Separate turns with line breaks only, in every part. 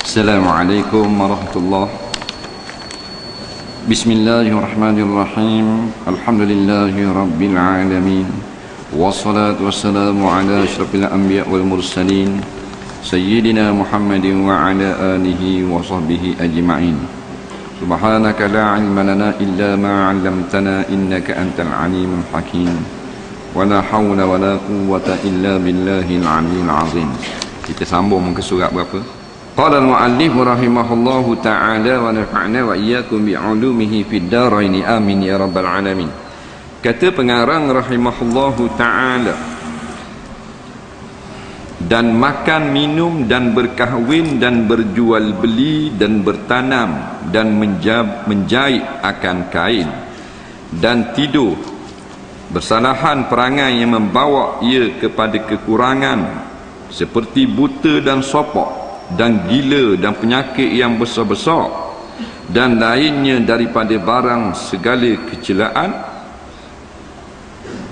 Assalamualaikum warahmatullahi. Bismillahirrahmanirrahim. Alhamdulillahi rabbil alamin. Wassalatu wassalamu ala asyrafil anbiya wal mursalin Sayyidina Muhammadin wa ala alihi wa sahbihi ajma'in. Subhanaka la ilma lana illa ma 'allamtana innaka antal alimul hakim. Wa la hawla wa la quwwata illa billahil aliyyil azim. Kita sambung ke surat berapa? Qala al-mu'allif rahimahullahu ta'ala wa nafa'na wa iyyakum bi'ulumihi fid darain amin ya rabbal alamin. Kata pengarang rahimahullahu ta'ala, dan makan, minum dan berkahwin dan berjual beli dan bertanam dan menjahit akan kain dan tidur bersalahan perangai yang membawa ia kepada kekurangan seperti buta dan sopok dan gila dan penyakit yang besar-besar dan lainnya daripada barang segala kecelaan,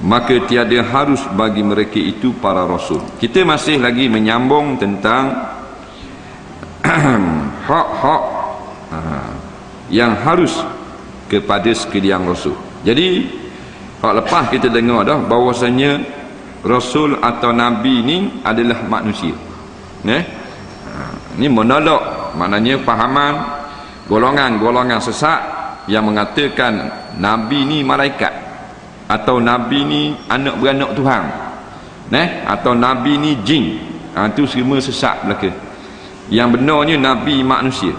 maka tiada harus bagi mereka itu para rasul. Kita masih lagi menyambung tentang hak-hak yang harus kepada sekalian rasul. Jadi hak lepas kita dengar dah bahawasanya rasul atau nabi ini adalah manusia. Ini menolak, maknanya fahaman golongan-golongan sesat yang mengatakan nabi ni malaikat, atau nabi ni anak beranak Tuhan, atau nabi ni jin. Itu semua sesat belaka. Yang benarnya nabi manusia.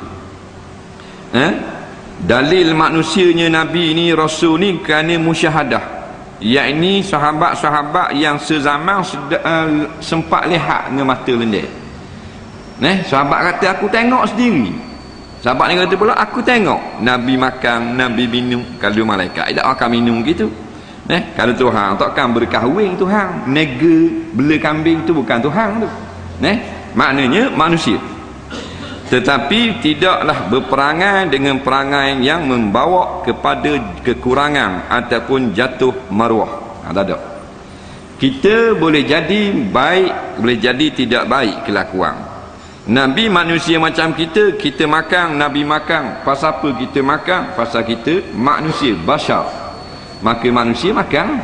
Dalil manusianya nabi ni, rasul ni, kerana musyahadah, yakni sahabat-sahabat yang sezaman sempat lihat dengan mata lendek. Sahabat kata aku tengok sendiri. Sahabat ni kata pula aku tengok nabi makan, nabi minum. Kalau malaikat tak akan minum gitu. Kalau Tuhan takkan berkahwin. Tuhan nega bela kambing tu bukan Tuhan tu. Maknanya manusia, tetapi tidaklah berperangai dengan perangai yang membawa kepada kekurangan ataupun jatuh maruah. Tak ada. Kita boleh jadi baik, boleh jadi tidak baik kelakuan. Nabi manusia macam kita, kita makan, Nabi makan. Pasal apa kita makan? Pasal kita manusia, bashar. Maka manusia makan.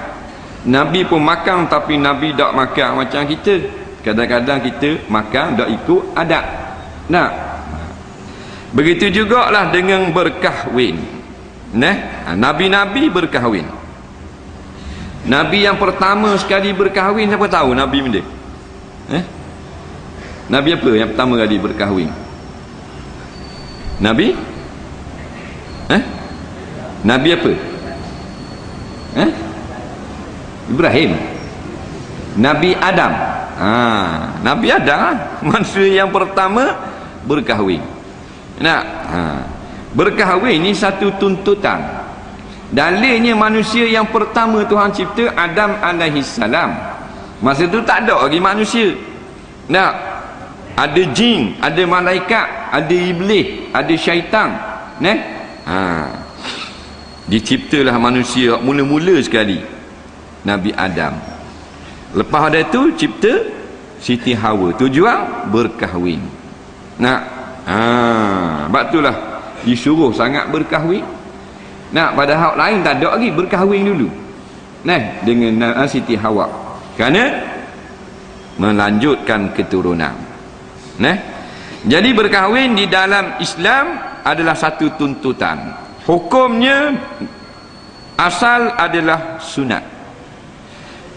Nabi pun makan, tapi Nabi tak makan macam kita. Kadang-kadang kita makan tak ikut adat. Begitu jugalah dengan berkahwin. Nabi-Nabi berkahwin. Nabi yang pertama sekali berkahwin, siapa tahu Nabi benda? Nabi apa yang pertama kali berkahwin? Nabi? Nabi apa? Ibrahim. Nabi Adam. Nabi Adam manusia yang pertama berkahwin. Berkahwin ni satu tuntutan. Dalilnya manusia yang pertama Tuhan cipta Adam alaihissalam. Masa tu tak ada lagi manusia. Ada jin, ada malaikat, ada iblis, ada syaitan. Diciptalah manusia mula-mula sekali Nabi Adam. Lepas ada itu cipta Siti Hawa. Tujuan berkahwin. Sebab itulah disuruh sangat berkahwin. Pada hak lain tak ada lagi, berkahwin dulu dengan Siti Hawa, kerana melanjutkan keturunan. Jadi berkahwin di dalam Islam adalah satu tuntutan. Hukumnya asal adalah sunat.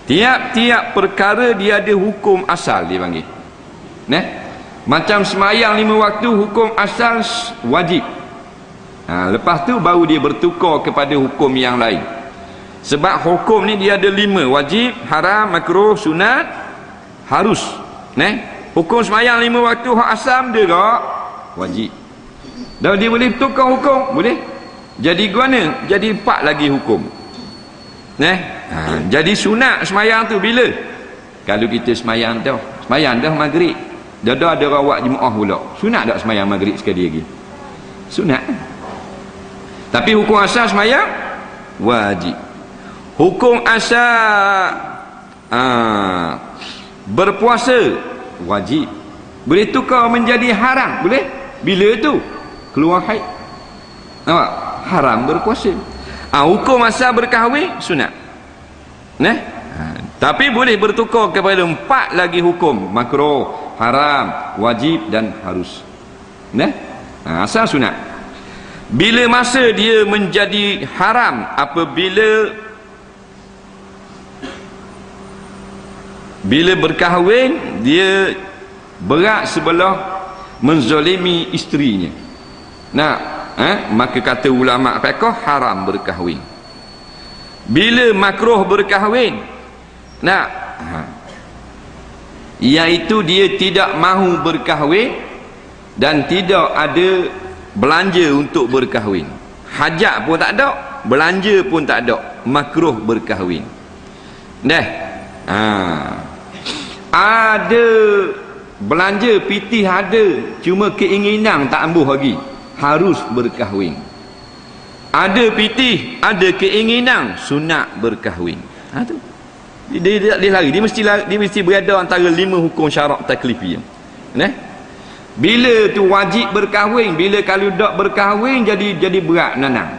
Tiap-tiap perkara dia ada hukum asal, dia panggil. Macam semayang 5 waktu, hukum asal wajib. Lepas tu baru dia bertukar kepada hukum yang lain. Sebab hukum ni dia ada 5: wajib, haram, makruh, sunat, harus. Hukum semayang 5 waktu hak asam dia tak wajib. Dah dia boleh tukar hukum, boleh. Jadi gimana? Jadi 4 lagi hukum. Jadi sunat semayang tu bila? Kalau kita semayang dah maghrib. Dah ada orang buat jemaah pula. Sunat tak semayang maghrib sekali lagi? Sunat. Tapi hukum asal semayang wajib. Hukum asal berpuasa wajib. Boleh tukar menjadi haram? Boleh? Bila tu? Keluar haid. Nampak? Haram berpuasa. Hukum asal berkahwin sunat. Tapi boleh bertukar kepada 4 lagi hukum: makruh, haram, wajib dan harus. Asal sunat. Bila masa dia menjadi haram? Apabila berkahwin dia berat sebelah menzalimi isterinya. Maka kata ulama fiqh haram berkahwin. Bila makruh berkahwin, iaitu dia tidak mahu berkahwin dan tidak ada belanja untuk berkahwin. Hajat pun tak ada, belanja pun tak ada, makruh berkahwin. Ada belanja pitih ada, cuma keinginan tak ambuh lagi, harus berkahwin. Ada pitih, ada keinginan, sunat berkahwin. Tu dia lari, dia mesti berada antara 5 hukum syarak taklifiyah. Bila tu wajib berkahwin, bila kalau tak berkahwin jadi berat nanang.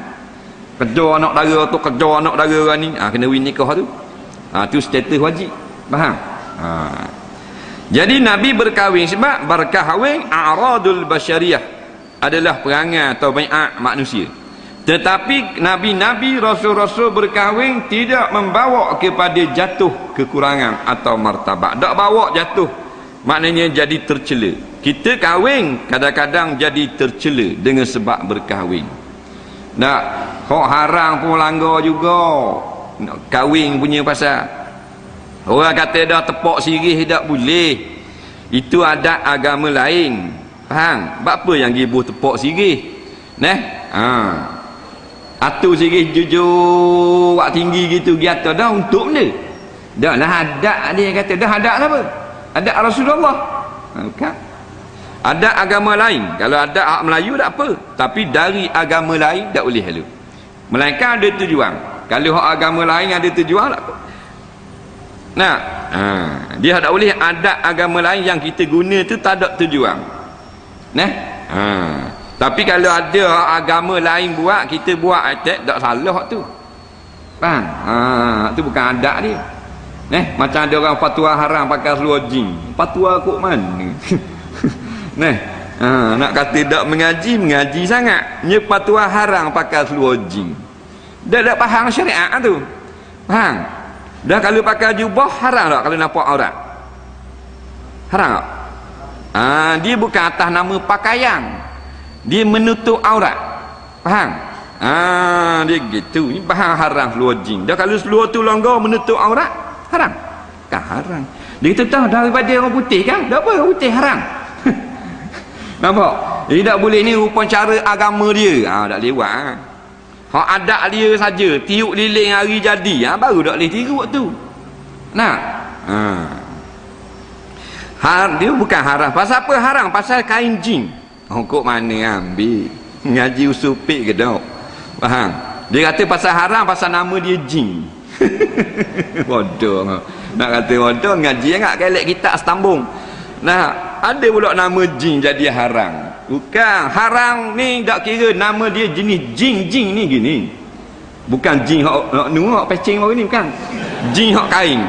Kejar anak dara tu, kejar anak dara ni, kena win nikah tu. Tu status wajib. Faham? Jadi Nabi berkahwin sebab berkahwin a'radul basyariyah adalah perangai atau bai'at manusia. Tetapi Nabi-Nabi, Rasul-Rasul berkahwin tidak membawa kepada jatuh kekurangan atau martabat. Tak bawa jatuh, maknanya jadi tercela. Kita kahwin kadang-kadang jadi tercela dengan sebab berkahwin. Hak haram pun langgar juga. Kahwin punya pasal. Orang kata dah tepuk sirih tak boleh. Itu adat agama lain. Faham? Sebab apa yang gibuh tepuk sirih? Atur sirih jujur wak tinggi gitu giata dah untuk benda. Dah lah adat dia kata. Dah adat apa? Adat Rasulullah. Bukan. Adat agama lain. Kalau adat hak Melayu tak apa. Tapi dari agama lain tak boleh halu. Melainkan ada tujuan. Kalau hak agama lain ada tujuan tak apa. Dia tak boleh adat agama lain yang kita guna tu tak ada tujuan. Tapi kalau ada agama lain buat, kita buat adat tak salah tu. Faham? Tu bukan adat dia. Macam ada orang fatwa haram pakai seluar jin. Fatwa kok mana? Nak kata tak mengaji sangat. Nya fatwa haram pakai seluar jin. Dah tak faham syariat tu. Faham? Dah kalau pakai jubah haram tak kalau nampak aurat? Haram tak? Dia bukan atas nama pakaian. Dia menutup aurat. Faham? Dia gitu. Ini bahan haram seluar jin. Dah kalau seluar tu longgar menutup aurat, haram? Kan haram. Dia kata tahu daripada orang putih kan? Tak apa orang putih haram. Nampak? Dia tak boleh ni rupa cara agama dia. Tak lewat. Hak adat dia saja, tiup lilin hari jadi, baru tak boleh tiru tu. Dia bukan haram. Pasal apa haram? Pasal kain jin. Kok mana ambil? Ngaji usul pik ke tak? Faham? Dia kata pasal haram, pasal nama dia jin. Bodoh. Nak kata bodoh, ngaji enggak kelek kitab setambung. Ada pula nama jin jadi haram. Bukan. Haram ni tak kira nama dia jenis jin ni gini. Bukan jin hak pecing baru ni, bukan. Jin hak kain.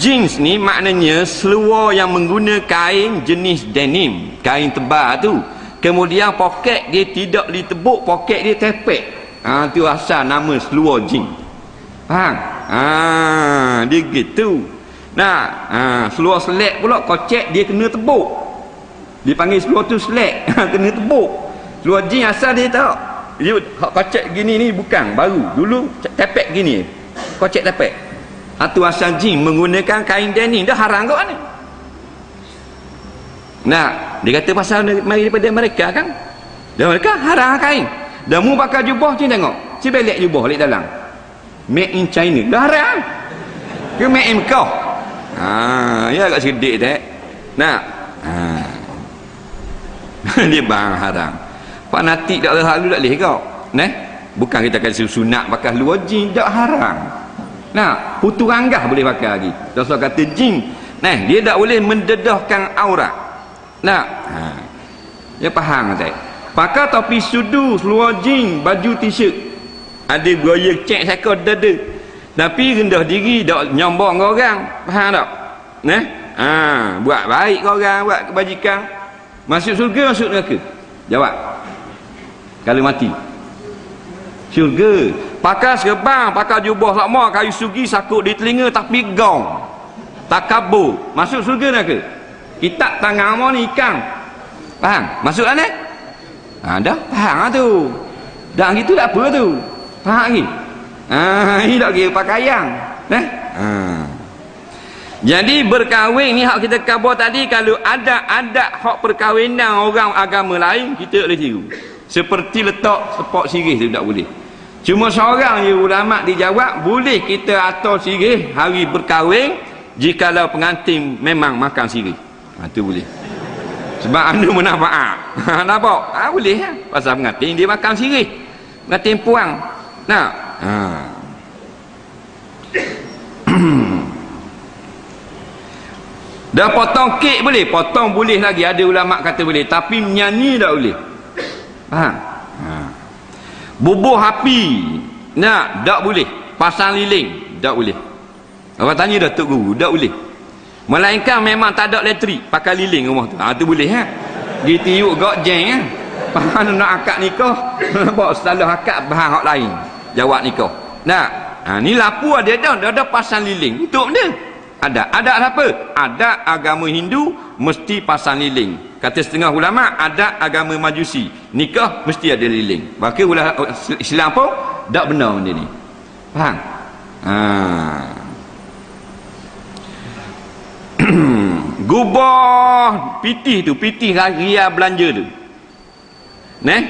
Jeans ni maknanya seluar yang menggunakan kain jenis denim, kain tebal tu. Kemudian poket dia tidak ditebuk, poket dia tepek. Tu asal nama seluar jeans. Faham? Dia gitu. Seluar selek pula kocek dia kena tebuk. Dia panggil seluar tu selek, kena tebuk. Seluar jeans asal dia tak. Dia kocek gini ni bukan baru. Dulu tepek gini. Kocek tepek. Tu asal jin menggunakan kain denim. Dah haram kat mana? Dia kata pasal mari daripada mereka kan. Dan mereka haram kain. Dah mu pakai jubah cik tengok. Cik belek jubah balik dalam. Made in China. Dah haram. Ke made in Mekah. Ya agak sedih tak? Dia bang haram. Fanatik tak hal tak boleh kau. Bukan kita kata sunat pakai luar jin tak haram. Putu ranggah boleh pakai lagi. Rasul kata jin. Dia tak boleh mendedahkan aurat. Ya faham tak? Pakai topi sudu, seluar jeans, baju t-shirt. Ada buaya cek saka dada. Tapi rendah diri dak nyombong ke orang. Faham tak? Nah, buat baik ke orang, buat kebajikan. Masuk surga, masuk neraka? Jawab. Kalau mati. Syurga. Pakai serban, pakai jubah sama, kayu sugi sakut di telinga tapi gaung. Takabur. Masuk surga neraka? Kitab tangan mo ni ikan. Faham? Masuk mana? Dah faham lah tu. Dah gitu tak apa tu. Faham lagi? Ini tak kira pakaian. Jadi berkahwin ni hak kita khabar tadi, kalau ada hak perkahwinan orang agama lain kita boleh tiru. Seperti letak sepak sirih tu tak boleh. Cuma seorang je ulama dijawab boleh kita atur sirih hari berkahwin jikalau pengantin memang makan sirih. Tu boleh. Sebab anda manfaat. Nampak? Boleh lah. Pasal pengantin dia makan sirih. Pengantin puang. Nah. Dah potong kek boleh? Potong boleh lagi. Ada ulama kata boleh. Tapi menyanyi tak boleh. Faham? Bubuh api. Nah, tak boleh. Pasang lilin. Tak boleh. Orang tanya dah Tok Guru. Tak boleh. Melainkan memang tak ada elektrik, pakai lilin rumah tu. Tu boleh ha. Gi tiup gok jeng ha. Faham nak akad nikah, nampak salah akad bahan hak lain. Jawab nikah. Nah, ni lapu ada pasang lilin. Untuk benda. Ada apa? Ada agama Hindu mesti pasang lilin. Kata setengah ulama, ada agama Majusi nikah mesti ada lilin. Maka Islam pun tak benar benda ni. Faham? Gubah pitih tu, pitih ria belanja tu. Neh,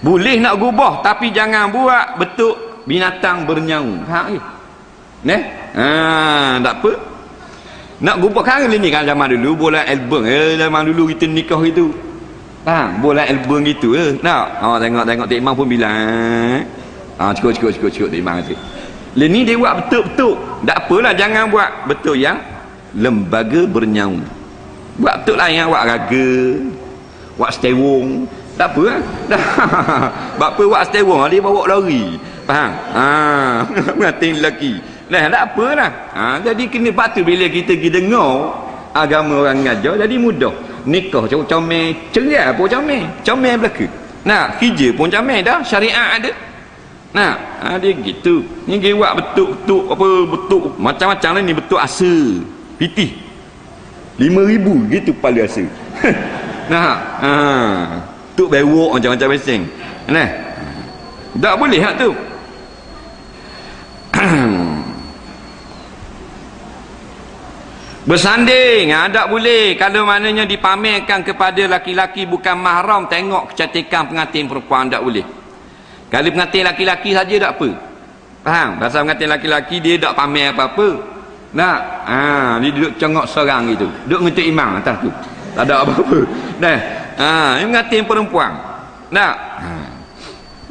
boleh nak gubah tapi jangan buat bentuk binatang bernyawa. Faham ke? Neh, tak apa. Nak gubah kan ni kan zaman dulu bola album. Zaman dulu kita nikah itu. Faham? Bola album gitu nak. Tengok Tok Imam pun bilang. Cukup Tok Imam kata. Ni dia buat betul-betul. Tak apalah, jangan buat betul yang lembaga bernyawa. Buat betul lain yang buat raga, buat stewong. Tak apa lah. Buat apa buat stewong, dia bawa lari. Faham? Pengantin lelaki. Tak apa lah. Jadi kena patu bila kita pergi dengar agama orang ngajar, jadi mudah. Nikah comel, cerai pun comel belaka. Kerja pun comel dah, syariat ada. Dia gitu. Ni dia buat betul-betul apa betul macam-macam lah ni, betul asa. Pitih 5,000 gitu kepala asa. Tuk bewok macam-macam besing. Tak boleh hak tu. Bersanding tak boleh. Kalau maknanya dipamerkan kepada laki-laki bukan mahram, tengok kecantikan pengantin perempuan, tak boleh. Kalau pengantin laki-laki saja tak apa. Faham? Pasal pengantin laki-laki dia tak pamer apa-apa. Dia duduk cengok serang gitu. Duduk ngetuk imam atas tu. Tak ada apa-apa. Ini pengantin perempuan.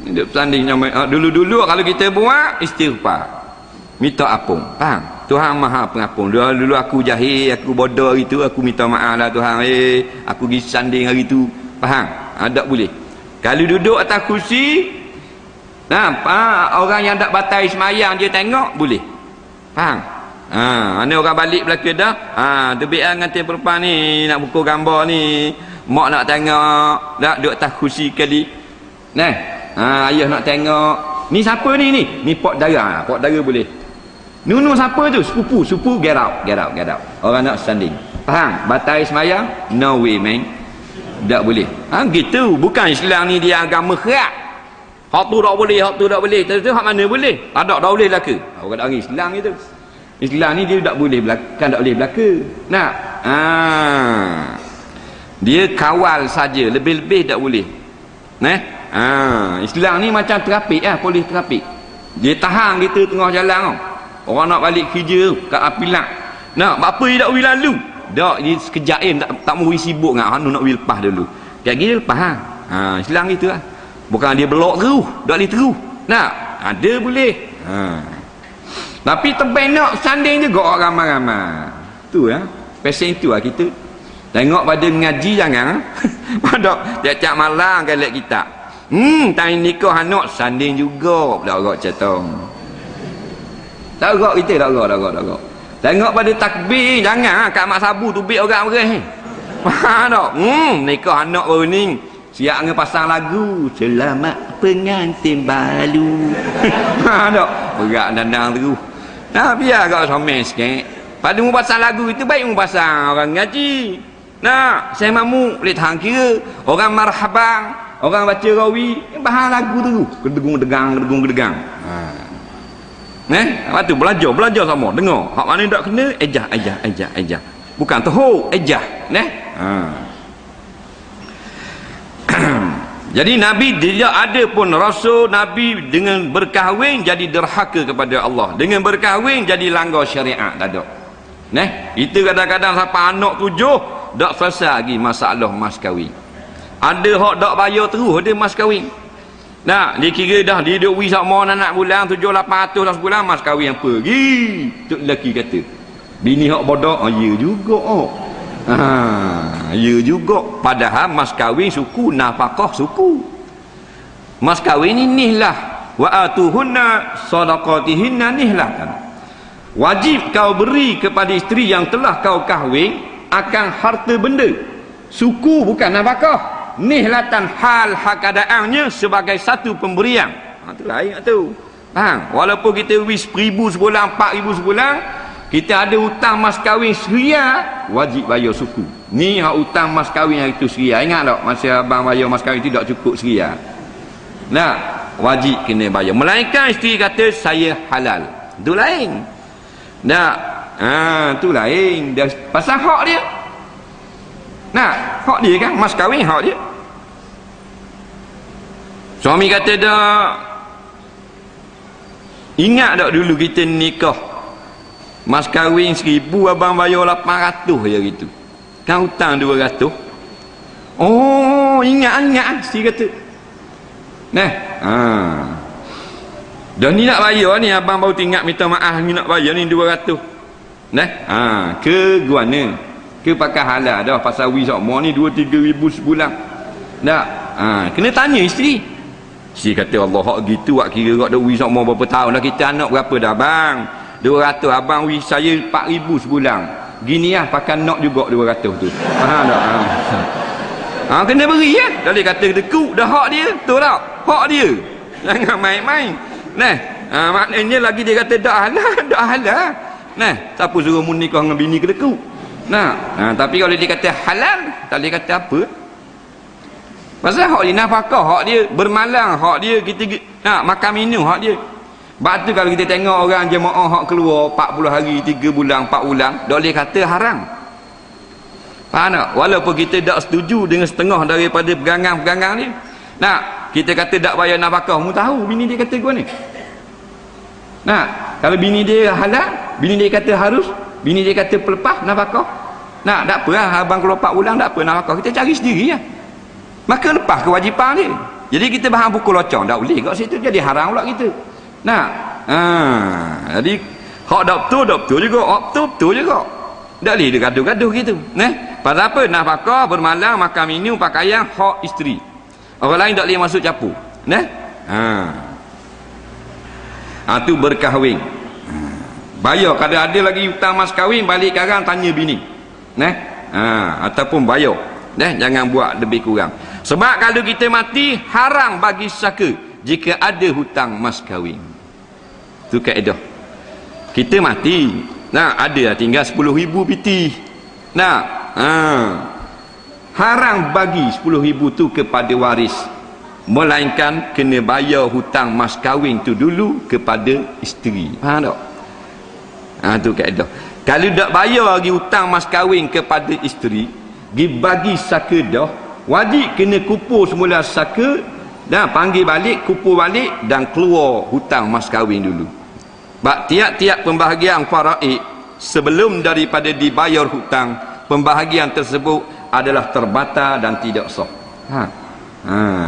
Duduk bersanding. Dulu-dulu kalau kita buat istighfar. Minta ampun. Faham? Tuhan Maha Pengampun. Dulu aku jahil, aku bodoh hari tu, aku minta maaf lah Tuhan. Aku pergi sanding hari tu. Faham? Tak boleh. Kalau duduk atas kursi, orang yang tak batal semayang dia tengok, boleh. Faham? Mana orang balik belakang dah, terbiak ngantin perempuan ni, nak buku gambar ni, mak nak tengok, nak duduk atas kursi kali. Ayah nak tengok. Ni siapa ni? Ni Pak Dara. Pak Dara boleh. Nunu siapa tu? Sepupu, get out. Orang nak standing. Faham? Batal semayang? No way, man. Tak boleh. Gitu. Bukan Islam ni dia agama kerak. Hak tu tak boleh, hak tu tak boleh. Tentu hak mana boleh? Tak boleh belaka. Orang orang Islam itu. Islam ni dia tak boleh belaka, tak boleh belaka. Dia kawal saja, lebih-lebih tak boleh. Islam ni macam terapik polis terapik. Dia tahan kita tengah jalan tau. Orang nak balik kerja kat apilat. Apa dia tak boleh lalu? Tak, dia sekejap tak mau sibuk dengan nak boleh lepas dulu. Kayak gini lepas Islam gitu lah. Bukan dia belok terus, tak boleh terus. Ada boleh. Tapi tebing nak sanding juga orang ramai-ramai. Tu pesen itu lah kita. Tengok pada mengaji jangan. Pada tiap-tiap malam kan lihat kita. Tang nikah anak sanding juga pula orang cetong. Tak gerak kita, tak gerak. Tengok pada takbir jangan kat mak sabu tu bik orang beres. Faham tak? Nikah anak baru ni siap dengan pasang lagu selamat pengantin baru. Faham tak? Berat dandang terus. Nah, biar agak somel sikit. Pada mu pasang lagu itu baik mu pasang orang ngaji. Nah, saya mamu boleh tahan kira orang marhabang, orang baca rawi, bahan lagu tu kedegung-degang. Lepas tu belajar sama, dengar. Hak mana tak kena, ejah. Bukan tahu, ejah. Jadi Nabi tidak ada pun Rasul Nabi dengan berkahwin jadi derhaka kepada Allah. Dengan berkahwin jadi langgar syariat. Tak ada. Itu kadang-kadang sampai anak 7 tak selesai lagi masalah mas kahwin. Ada hak tak bayar terus ada mas kahwin. Nah, dia kira dah dia duk wi sama anak bulan 7-800 dah sebulan mas kahwin yang pergi. Tok lelaki kata. Bini hak bodoh, ya juga. Ya juga. Padahal mas kahwin suku, nafkah suku. Mas kahwin ni nihlah. Wa atuhunna sadaqatihinna nihlatan. Wajib kau beri kepada isteri yang telah kau kahwin akan harta benda. Suku bukan nafkah. Nihlatan hal keadaannya sebagai satu pemberian. Itu lain tu. Faham? Walaupun kita wis 1,000 sebulan, 4,000 sebulan, kita ada hutang mas kahwin seria, wajib bayar suku. Ni hak hutang mas kahwin yang itu seria. Ingat tak masa abang bayar mas kahwin tidak cukup seria. Nah, wajib kena bayar. Melainkan isteri kata saya halal. Itu lain. Nah, tu lain. Dia pasal hak dia. Nah, hak dia kan, mas kahwin hak dia. Suami kata dah, ingat tak dulu kita nikah mas kahwin 1,000, abang bayar 800 je gitu. Kan hutang 200. Oh, ingat si kata. Dah ni nak bayar ni, abang baru tinggal minta maaf ni nak bayar ni 200. Ke guana? Ke pakai halal dah pasal wi sama ni 2-3 ribu sebulan. Tak? Kena tanya isteri. Isteri kata Allah hak gitu wak kira kau dah wi sama berapa tahun dah, kita anak berapa dah bang? 200 abang wi saya 4,000 sebulan. Gini lah pakai nak juga 200 tu. Faham tak? Kena beri ya. Dah dia kata dekuk dah hak dia, betul tak? Hak dia. Jangan main-main. Maknanya lagi dia kata dak halal. Siapa suruh mu nikah dengan bini ke dekuk? Tapi kalau dia kata halal, tak boleh kata apa. Pasal hak dia nafkah, hak dia bermalang, hak dia kita makan minum, hak dia. Sebab tu kalau kita tengok orang jemaah hak keluar 40 hari, 3 bulan, 4 bulan, tak boleh kata haram. Faham tak? Walaupun kita tak setuju dengan setengah daripada pegangan-pegangan ni. Kita kata tak bayar nafkah, mu tahu bini dia kata gua ni. Kalau bini dia halal, bini dia kata harus, bini dia kata pelepas nafkah. Tak apa lah, abang keluar 4 bulan tak apa nafkah, kita cari sendiri lah. Maka lepas kewajipan dia. Jadi kita bahan pukul locong, tak boleh kat situ, jadi haram pula kita. Jadi hak dak betul juga, hak betul juga. Tak boleh dia gaduh-gaduh gitu. Pasal apa? Nafkah, bermalang, makan minum, pakaian, hak isteri. Orang lain tak boleh masuk campur. Tu berkahwin. Bayar kalau ada lagi hutang mas kahwin, balik sekarang tanya bini. Ataupun bayar. Jangan buat lebih kurang. Sebab kalau kita mati, haram bagi saka jika ada hutang mas kahwin. Tu kaedah. Kita mati, ada tinggal 10,000 piti. Haram bagi 10,000 tu kepada waris, melainkan kena bayar hutang mas kahwin tu dulu kepada isteri. Faham tak? Tu kaedah. Kalau tak bayar lagi hutang mas kahwin kepada isteri, dibagi saka dah, wajib kena kupur semula saka dan panggil balik, kupur balik dan keluar hutang mas kahwin dulu. Sebab tiap-tiap pembahagian faraid sebelum daripada dibayar hutang, pembahagian tersebut adalah terbatal dan tidak sah.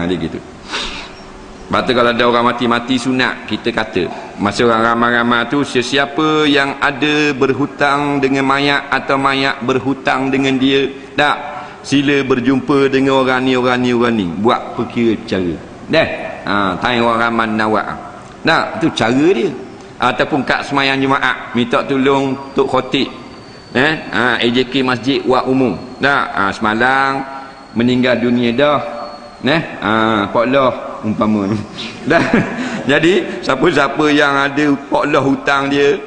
Dia gitu. Lepas tu kalau ada orang mati-mati sunat, kita kata masa orang ramai-ramai tu, sesiapa yang ada berhutang dengan mayat atau mayat berhutang dengan dia, tak, sila berjumpa dengan orang ni, buat perkira cara dah. Tanya orang ramai nawak, tak, tu cara dia. Ataupun kat semayang Jumaat minta tolong Tok Khotib, AJK Masjid Wak Umum, tak, semalam meninggal dunia dah, Pak Lah umpama ni. Dah. Jadi siapa-siapa yang ada Pak Lah hutang dia,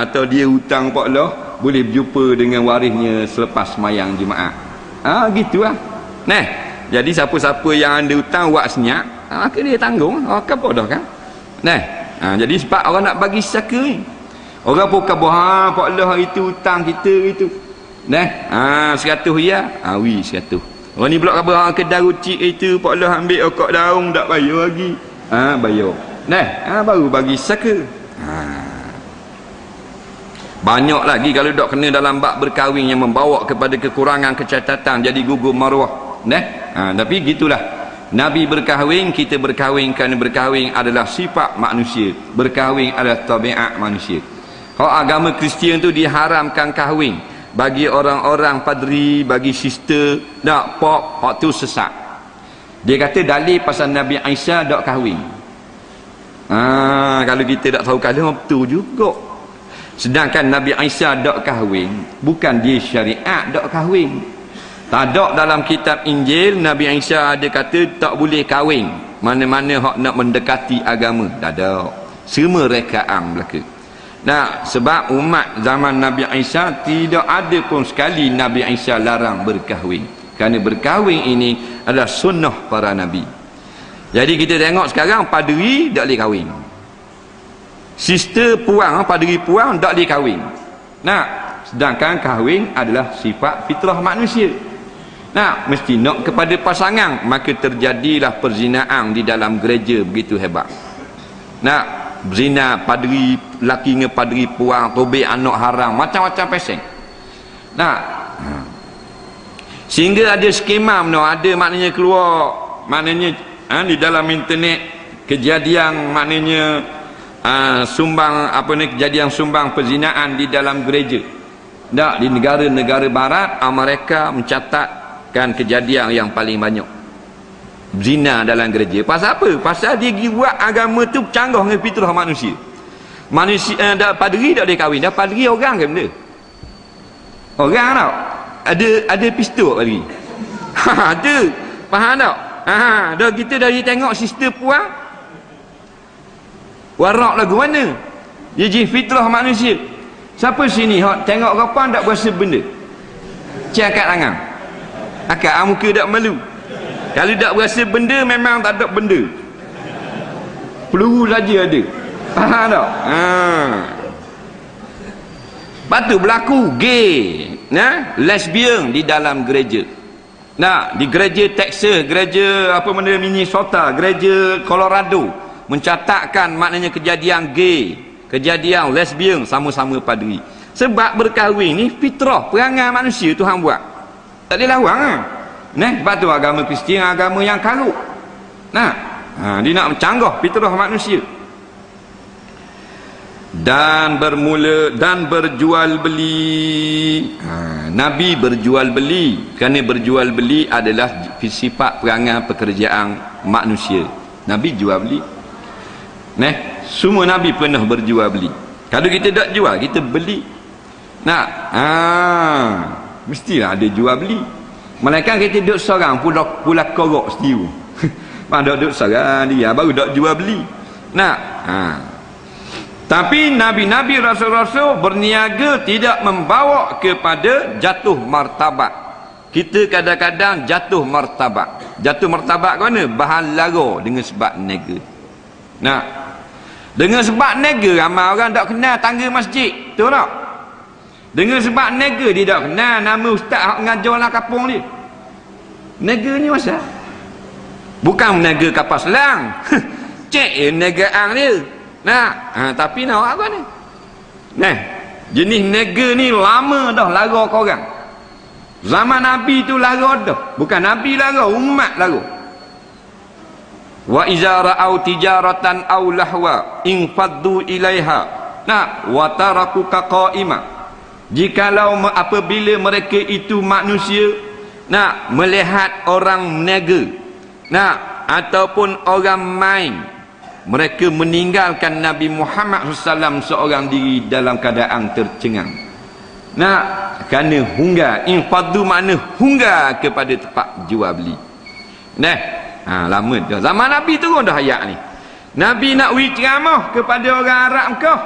atau dia hutang Pak Lah, boleh berjumpa dengan warisnya selepas sembahyang Jumaat. Gitulah. Jadi siapa-siapa yang ada hutang buat senyap, maka dia tanggung. Kan Pak Lah kan. Jadi sebab orang nak bagi saka ni. Orang pun kata, Pak Lah itu hutang kita itu. 100 ya. 100. Orang ni pula khabar kedai rucik itu, Pak Lah ambil okok daun tak bayar lagi. Bayar. Baru bagi saka. Banyak lagi kalau dok kena dalam bab berkahwin yang membawa kepada kekurangan kecacatan, jadi gugur maruah. Tapi gitulah. Nabi berkahwin, kita berkahwin kerana berkahwin adalah sifat manusia. Berkahwin adalah tabiat manusia. Kalau agama Kristian tu diharamkan kahwin. Bagi orang-orang padri, bagi sister, nak pop, hak tu sesat. Dia kata dalil pasal Nabi Isa dak kahwin. Kalau kita tak tahu kalau betul juga. Sedangkan Nabi Isa dak kahwin, bukan dia syariat dak kahwin. Tak ada dalam kitab Injil Nabi Isa ada kata tak boleh kahwin. Mana-mana hak nak mendekati agama, tak ada. Semua rekaan belaka. Sebab umat zaman Nabi Isa tidak ada pun sekali Nabi Isa larang berkahwin. Kerana berkahwin ini adalah sunnah para Nabi. Jadi kita tengok sekarang padri tak boleh kahwin. Sister puang, padri puang tak boleh kahwin. Sedangkan kahwin adalah sifat fitrah manusia. Mesti nak kepada pasangan, maka terjadilah perzinaan di dalam gereja begitu hebat. Berzina padri laki dengan padri puang, tobek anak haram, macam-macam peseng. Sehingga ada skema ada maknanya keluar, maknanya di dalam internet kejadian, maknanya sumbang kejadian sumbang perzinaan di dalam gereja. Di negara-negara barat, mereka mencatatkan kejadian yang paling banyak zina dalam gereja. Pasal apa? Pasal dia buat agama tu canggah dengan fitrah manusia. Manusia padri tak boleh kahwin. Dah padri orang ke benda? Orang tau. Ada pistol padri. Ada. Faham tak? Dah kita dari tengok sister puang, warak lagu mana? Dia jadi fitrah manusia. Siapa sini tengok kapan tak berasa benda? Cakap tangan. Akak muka tak malu. Kalau tak berasa benda, memang tak ada benda. Peluru saja ada. Faham tak? Lepas tu berlaku gay, lesbian di dalam gereja. Di gereja Texas, gereja Minnesota, gereja Colorado mencatatkan maknanya kejadian gay, kejadian lesbian sama-sama padri. Sebab berkahwin ni fitrah perangai manusia Tuhan buat. Tak boleh lawan Lepas tu agama Kristian agama yang karut. Dia nak mencanggah fitrah manusia. Dan berjual beli. Nabi berjual beli. Kerana berjual beli adalah sifat perangai pekerjaan manusia. Nabi jual beli. Semua Nabi pernah berjual beli. Kalau kita tak jual, kita beli. Mestilah ada jual beli. Malaikat kita duduk seorang pula korok setiru. Pada duduk seorang dia baru tak jual beli. Tapi nabi-nabi rasul-rasul berniaga tidak membawa kepada jatuh martabat. Kita kadang-kadang jatuh martabat. Jatuh martabat ke mana? Bahan lara dengan sebab nega. Dengan sebab nega ramai orang tak kenal tangga masjid. Betul tak? Dengan sebab nega dia tak kenal nama ustaz yang mengajar dalam kampung dia. Nega ni masa bukan nega kapal selang. Cek nega ang dia. Tapi nak apa ni? Jenis nega ni lama dah lara korang. Zaman Nabi tu lara dah. Bukan Nabi lara, umat lara. wa iza ra'au tijaratan aw lahwa infaddu ilaiha wa tarakuka qa'ima. Jikalau apabila mereka itu manusia melihat orang niaga ataupun orang main, mereka meninggalkan Nabi Muhammad SAW seorang diri dalam keadaan tercengang. Kerana hunggar. Infaddu makna hunggar kepada tempat jual beli. Lama dah. Zaman Nabi turun dah ayat ni. Nabi nak ceramah kepada orang Arab kau.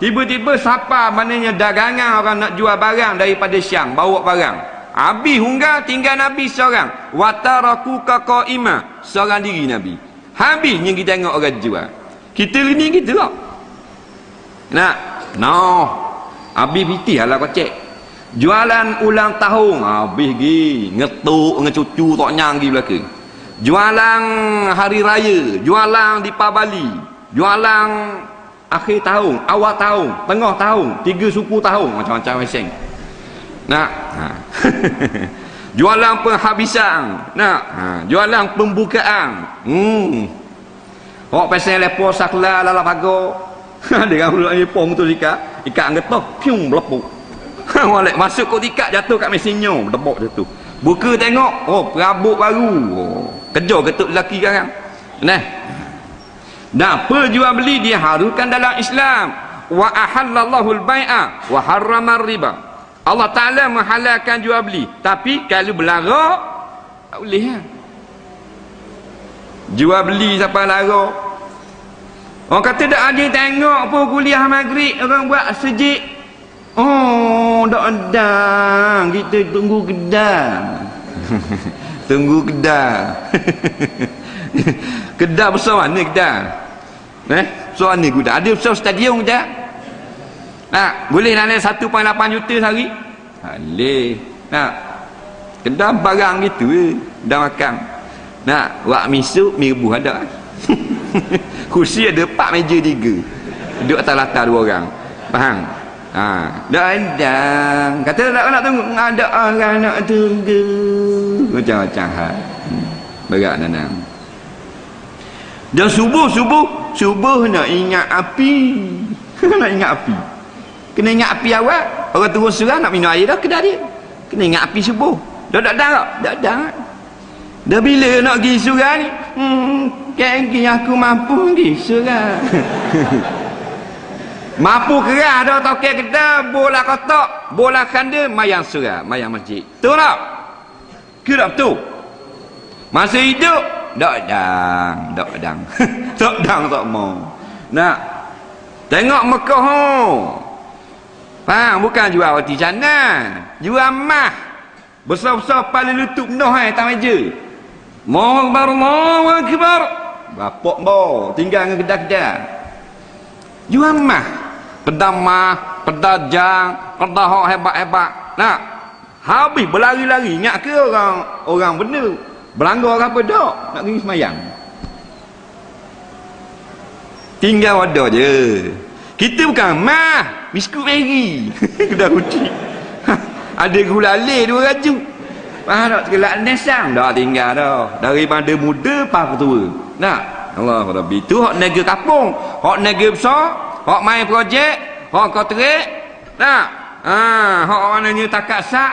Tiba-tiba siapa maknanya dagangan orang nak jual barang daripada Syam, bawa barang. Habis hunggar, tinggal Nabi seorang. Watarakuka qa'ima, seorang diri Nabi. Habisnya kita tengok orang jual. Kita ni kita lah. Habis pitih lah kocek. Jualan ulang tahun habis pergi ngetuk dengan cucu tak nyang pergi belakang. Jualan hari raya, jualan di Pabali, jualan akhir tahun, awal tahun, tengah tahun, 3 suku tahun, macam-macam meseng. Jualan penghabisan, jualan pembukaan. Orang pasal lepo sakla dalam pagar. Dengan mulut Jepun tu ikat ngetok, piung melepuk. Walek masuk kot ikat jatuh kat mesinnya, debok jatuh. Buka tengok, perabot baru. Kejar ketuk lelaki sekarang. Perjual beli diharamkan dalam Islam. Wa ahallallahu al-bai'a wa harrama riba. Allah Taala menghalalkan jual beli, tapi kalau berlarak tak boleh Jual beli siapa larak. Orang kata tak ada tengok pun kuliah maghrib orang buat sejik. Tak ada. Kita tunggu kedah. Tunggu kedah. Kedah besar mana kedah? Besar mana kedah? Ada besar stadium kedah? Boleh nak 1.8 juta sehari? Boleh. Kedah barang gitu dah makan. Wak misuk mi rebuh ada. Kursi ada 4 meja 3. Duduk atas latar 2 orang. Faham? Dah ada. Kata nak tunggu, ada orang nak tunggu. Macam-macam hal. Berat nanang. Dan subuh nak ingat api. Nak ingat api. Kena ingat api awal. Orang turun surah nak minum air dah kedai dia. Kena ingat api subuh. Dah tak ada. Tak ada. Dah bila nak pergi surah ni? Kaya aku mampu pergi surah. Mampu kerah dah toket kita, bola kotak, bola kanda, mayang surah, mayang masjid. Betul tak? Ke tak betul? Masa hidup, tak dang. Tak dang tak mau. Tengok Mekah. Faham? Bukan jual roti canai. Jual mah. Besar-besar paling lutut penuh atas meja. Allahu Akbar. Bapak bo, tinggal dengan kedah-kedah. Jual mah. Kedah mah, kedah jang, kedah hok hebat-hebat. Habis berlari-lari. Ingat ke orang benar? Berlanggar apa dak? Nak pergi semayang. Tinggal wadah je. Kita bukan mah, biskut Mary. Kedah roti. Ada gula alih 2 raju. Faham tak? Kelak nesang dah tinggal dah. Daripada muda pas tua. Allah Rabbi. Tu hak negara kampung, hak negara besar, hak main projek, hak kontrak. Hak maknanya takat sak.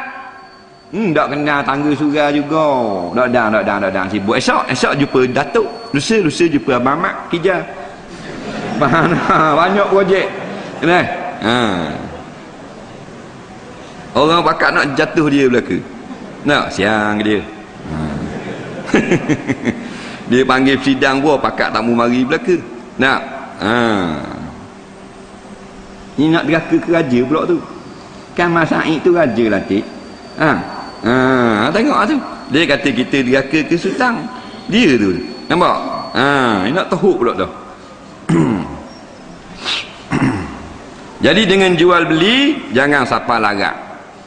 Tak kenal tangga surah juga. Tak dah. Sibuk. Esok jumpa Datuk. Lusa jumpa Abang Mak Kijah. Faham? Banyak projek. Orang pakat nak jatuh dia belaka. Siang dia. Dia panggil sidang pun pakat tak mau mari belaka. Ni nak deraka ke raja pula tu. Kan Mas Said tu raja lah tik. Tengok tu. Dia kata kita deraka ke sultan. Dia tu. Nampak? Ni nak teruk pula dah. Jadi dengan jual beli jangan siapa larat.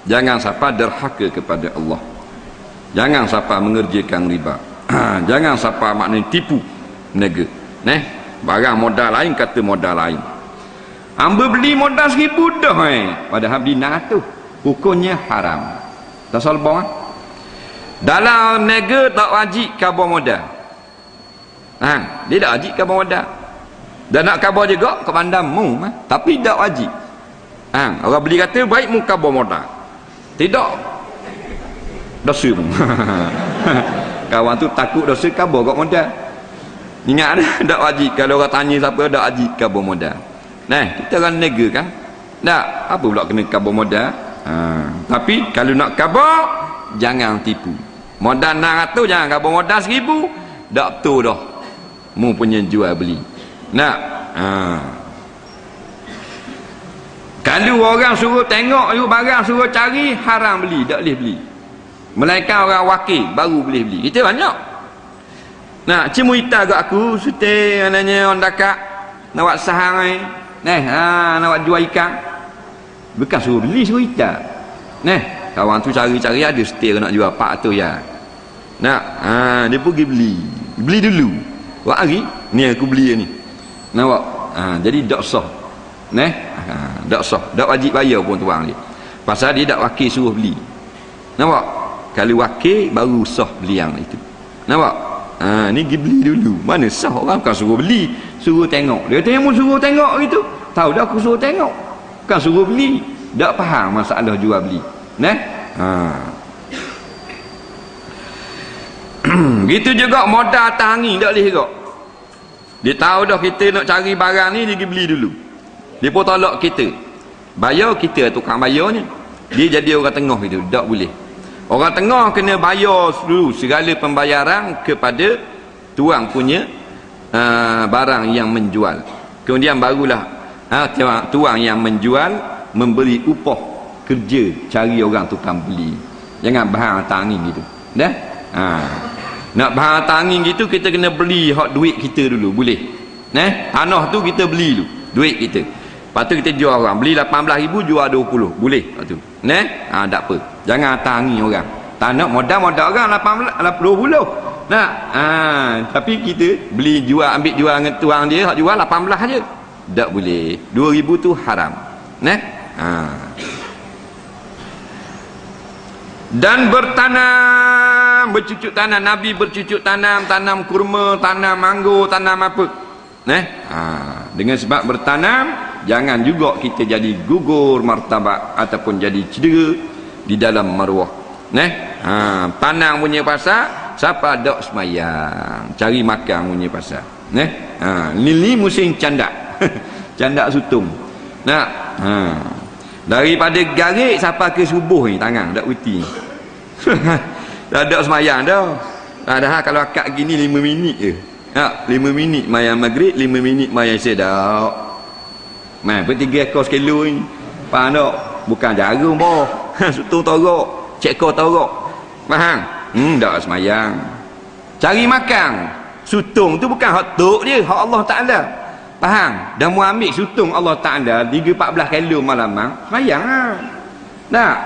Jangan siapa derhaka kepada Allah. Jangan siapa mengerjakan riba. Jangan siapa maknanya tipu niaga. Barang modal lain kata modal lain. Hamba beli modal 1,000 dah padahal beli 900. Hukumnya haram. Tak salah bang. Dalam niaga tak wajib khabar modal. Dia tak wajib khabar modal. Dan nak khabar juga ke bandar mu, tapi tak wajib. Orang beli kata baik mu khabar modal. Tidak. Dosa mu. Kawan tu takut dosa khabar kat modal. Ingat dah, tak wajib. Kalau orang tanya siapa, tak wajib khabar modal. Kita orang nega kan? Tak, apa pula kena khabar modal? Tapi kalau nak khabar, jangan tipu. Modal 600, jangan khabar modal 1000. Tak betul dah. Mu punya jual beli. Kalau orang suruh tengok you barang, suruh cari, haram beli, tak boleh beli. Melainkan orang wakil baru boleh beli. Kita banyak. Cuma ita kat aku suti ananya orang dekat nak buat sahang ni. Nak buat jual ikan. Bukan suruh beli, suruh ita. Kawan tu cari-cari ada setir nak jual 400 ya. Dia pergi beli. Beli dulu. Buat hari ni aku beli ni. Nampak? Jadi tak sah. Tak sah. Tak wajib bayar pun tuang dia. Pasal dia tak wakil suruh beli. Nampak? Kalau wakil baru sah beli yang itu. Nampak? Ni pergi beli dulu. Mana sah, orang bukan suruh beli, suruh tengok. Dia kata, "Mu suruh tengok gitu." Tahu dah aku suruh tengok. Bukan suruh beli. Tak faham masalah jual beli. Gitu juga modal tangi tak boleh juga. Dia tahu dah kita nak cari barang ni, dia pergi beli dulu. Dia pun tolak kita. Bayar kita tukang bayarnya. Dia jadi orang tengah gitu, tak boleh. Orang tengah kena bayar dulu segala pembayaran kepada tuang punya barang yang menjual. Kemudian barulah tuang yang menjual memberi upah kerja cari orang tukang beli. Jangan bahang tangi gitu. Nak bahang tangi gitu kita kena beli hak duit kita dulu, boleh. Tanah tu kita beli dulu, duit kita. Lepas tu kita jual orang, beli 18,000 jual 20, boleh. Lepas tu tak apa, jangan tangi orang. Tanah modal orang 20. Tapi kita beli jual, ambil jual dengan tuang dia, hak jual 18 aja. Tak boleh. 2,000 tu haram. Dan bertanam, bercucuk tanam. Nabi bercucuk tanam, tanam kurma, tanam mangga, tanam apa. Dengan sebab bertanam, jangan juga kita jadi gugur martabat ataupun jadi cedera di dalam maruah. Tanam punya pasal, siapa ada semayang, cari makan punya pasal. Ni musim candak. Candak sutung. Daripada garik siapa ke subuh ni tangan dak uti. Dah ada semayang dah. Dah kalau akak gini 5 minit je. 5 minit mayang maghrib, 5 minit mayang sedap. Bertiga ekor sekilo ni. Faham tak? Bukan jarum boh. Sutung torok, cekor torok. Faham? Tak semayang. Cari makan. Sutung tu bukan hak tok dia, hak Allah Taala. Faham? Dan mu ambil sutung Allah Taala 3-14 kilo malam semayang tak?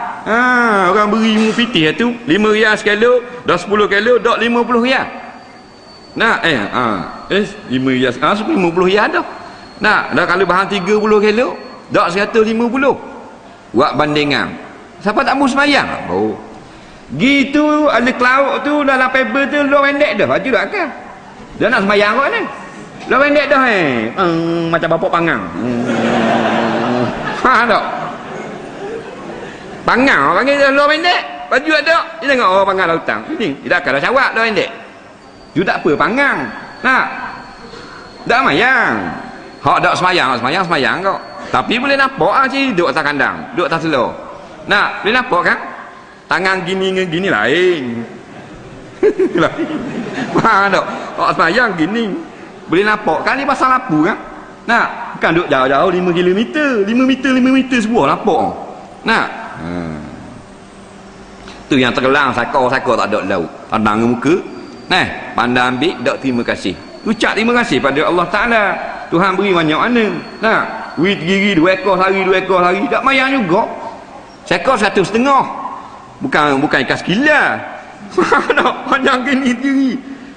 Orang beri mu pitih tu 5 riyal sekilo, dah 10 kilo, dak 50 riyal. 5 riyal, 50 riyal dah. Dah kalau bahan 30 kilo, dak 150. Buat bandingan. Siapa tak mau semayang? Gitu ada cloud tu dalam paper tu luar pendek dah. Baju dak kan? Dia nak semayang kot ni. Luar pendek dah macam bapak pangang. Faham tak? Pangang orang panggil luar pendek. Baju ada. Dia tengok orang pangang lautan. Ini tidak kalau cawak luar pendek. Dia tak apa pangang. Tak semayang. Hak tak semayang kok. Tapi boleh nampak je duduk atas kandang, duduk atas telur. Boleh nampak kan? Tangan gini dengan gini lain. Faham tak? Hak semayang gini. Boleh nampak kan ni pasal lampu kan? Bukan duduk jauh-jauh 5 km, 5 meter sebuah nampak. Tu yang tergelang sakor tak ada laut. Pandang ke muka. Pandang ambil tak terima kasih. Ucap terima kasih pada Allah Taala. Tuhan beri banyak mana. Wit gigi 2 ekor hari, 2 ekor hari. Tak mayang juga. Sekor 1,5. Bukan ikan sekila. Panjang gini diri.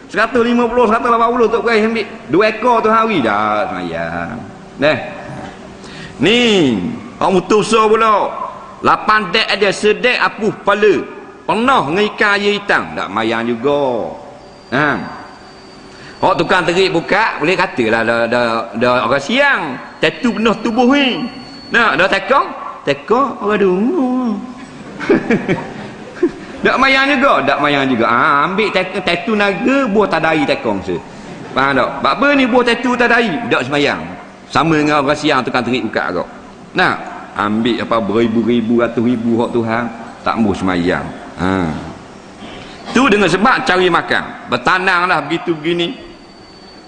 150, 180 untuk berai ambil 2 ekor tu hari dah semayang. Ni orang mutusa pula 8 dek ada, sedek apuh kepala, penuh dengan ikan air hitam, tak mayang juga. Hak tukang terik buka boleh katalah dah orang siang tattoo penuh tubuh ni. Nah, dah tekong orang dungu. Tak mayang juga. Ambil tattoo naga buah tadai tekong se. Faham tak? Apa ni buah tattoo tadai? Tak semayang. Sama dengan orang siang tukang terik buka kau. Nah, ambil apa beribu-ribu, ratus ribu hak Tuhan, tak mau semayang. Tu dengan sebab cari makan. Bertananglah begitu begini.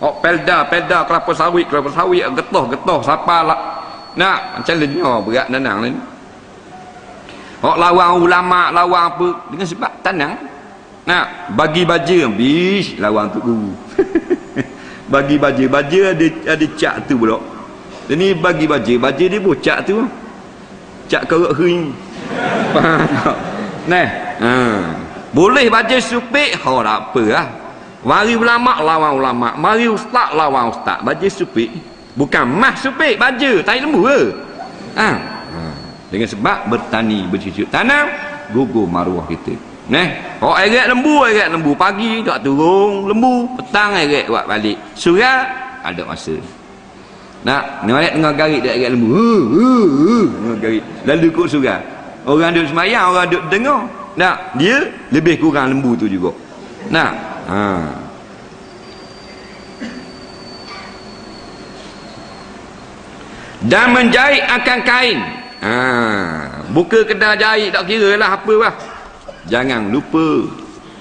Pelda kelapa sawit getah siapa lah. Nak macam lenyap berat nanang ni. Lawan ulama, lawan apa dengan sebab tanang. Nak bagi baja habis lawan tu guru. Bagi baja ada cak tu pula. Dia ni bagi baja dia pun cak tu. Cak keruk hering. Faham tak? Nah, boleh baca supik, tak apa lah. Mari ulama lawan ulama, mari ustaz lawan ustaz. Baca supik bukan mah supik, baca tai lembu ke? Dengan sebab bertani, bercucuk tanam, gugur maruah kita. Eret lembu pagi tak turun lembu, petang eret buat balik. Surah ada masa. Nak balik tengah garik dia eret lembu. Tengah garik. Lalu ikut surah. Orang duduk semayang, orang duduk dengar. Nak dia lebih kurang lembu tu juga. Nak dan menjahit akan kain. Buka kedai jahit tak kira lah apa lah. Jangan lupa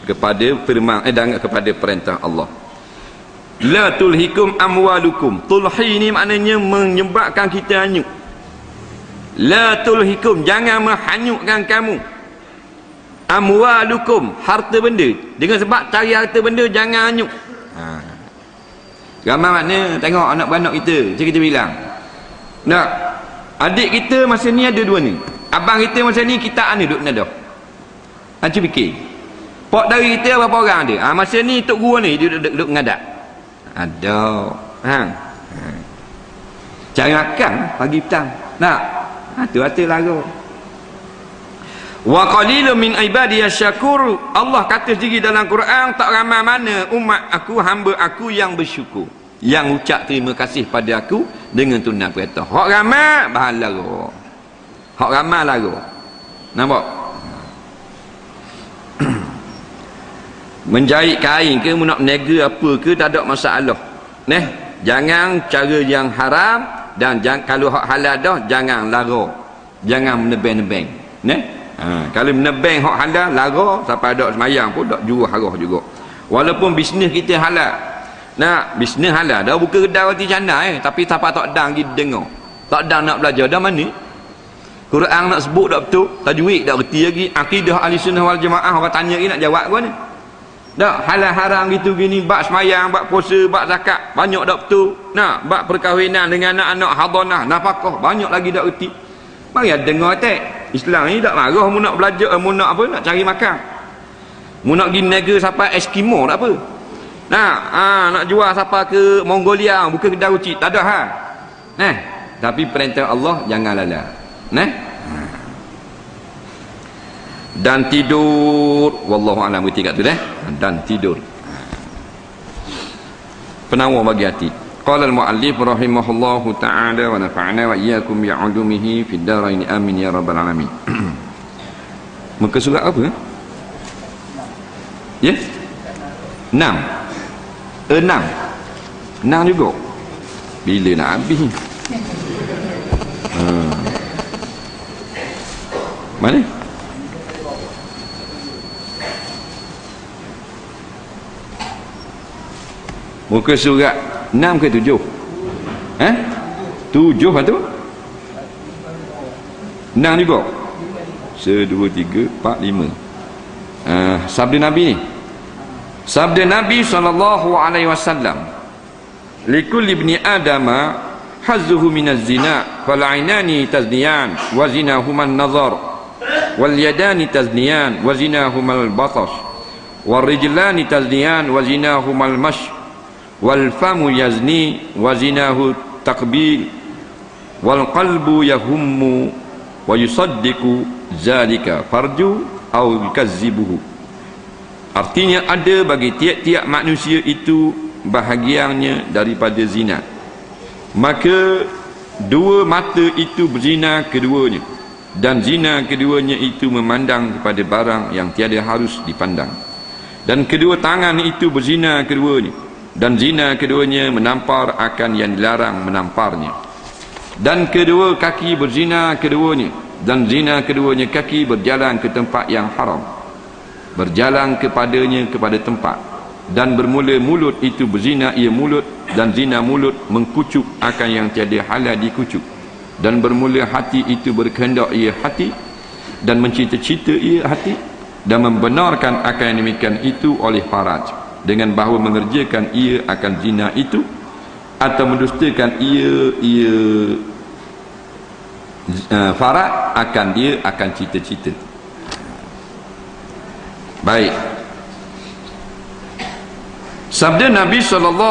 kepada firman kepada perintah Allah. La tulhikum amwalukum. Tulhi ni maknanya menyebabkan kita hanyut. La tulhikum, jangan menghanyutkan kamu. Amwalukum, harta benda. Dengan sebab cari harta benda jangan hanyut. Ramai makna tengok anak-anak kita, macam kita bilang. Nak adik kita masa ni ada dua ni. Abang kita masa ni kita duduk nadah. Cuba fikir. Pak dari kita berapa orang ada? Masa ni tok guru ni duduk ngadak. Ada. Cari makan pagi petang. Nak. Tu lagu. Wa qalilun min ibadiyas syakur. Allah kata sendiri dalam Quran, tak ramai mana umat aku, hamba aku yang bersyukur, yang ucap terima kasih pada aku dengan tunang perintah. Hak ramai bahan lara. Hak ramai lara. Nampak? Menjahit kain ke, nak menega apa ke, tak ada masalah. Jangan cara yang haram, dan kalau hak halal dah jangan lara. Jangan menebeng-nebeng. Kalau menebeng hak halal, lara, sampai ada semayang pun tak juru harah juga. Walaupun bisnes kita halal. Nak bisnes halal, dah buka kedai roti canai tapi siapa tak dang pergi dengar. Tak dang nak belajar dah mana? Quran nak sebut tak betul, tajwid tak reti lagi, akidah ahli sunnah wal jamaah orang tanya lagi nak jawab apa ni? Dak halal haram gitu gini, bab semayang, bab puasa, bab zakat, banyak tak betul. Nak bab perkahwinan dengan anak-anak hadanah, nafkah, banyak lagi tak reti. Mari dengar tek. Islam ni tak marah mu nak belajar, mu nak apa, nak cari makan. Mu nak pergi negara sampai Eskimo tak apa. Nak jual sampai ke Mongolia, buka kedai ruci, tak ada tapi perintah Allah jangan lalai. Dan tidur, wallahu a'lam, berarti kat tu dan tidur. Penawar bagi hati. Qala al-muallif rahimahullahu ta'ala wa nafa'ana wa iyyakum bi'ulumihi fid dharain amin ya rabbal alamin. Muka surat apa? Ya? 6 juga. Bila nak habis? Mana? Muka surat 6 ke 7? 7 lah tu? 6 juga? 1, 2, 3, 4, 5. Sabda Nabi ni. Sabda Nabi SAW. Likulli ibni adama hazzuhu minaz zina, fal'ainani tazniyan wa zinahuman nazar, wal yadani tazniyan wa zinahumal batash, wal rijlani tazniyan wa zinahumal mash, wal famu yazni wa zinahu taqbil, wal qalbu yahummu wa yusaddiqu zalika farju au yukazzibuhu. Artinya ada bagi tiap-tiap manusia itu bahagiannya daripada zina, maka dua mata itu berzina keduanya, dan zina keduanya itu memandang kepada barang yang tiada harus dipandang, dan kedua tangan itu berzina keduanya, dan zina keduanya menampar akan yang dilarang menamparnya, dan kedua kaki berzina keduanya, dan zina keduanya kaki berjalan ke tempat yang haram, berjalan kepadanya kepada tempat, dan bermula mulut itu berzina ia mulut, dan zina mulut mengkucuk akan yang tiada halal dikucuk, dan bermula hati itu berkehendak ia hati, dan mencita-cita ia hati, dan membenarkan akan yang demikian itu oleh faraj, dengan bahawa mengerjakan ia akan zina itu, atau mendustakan ia faraj akan dia akan cita-cita. Baik, sabda Nabi SAW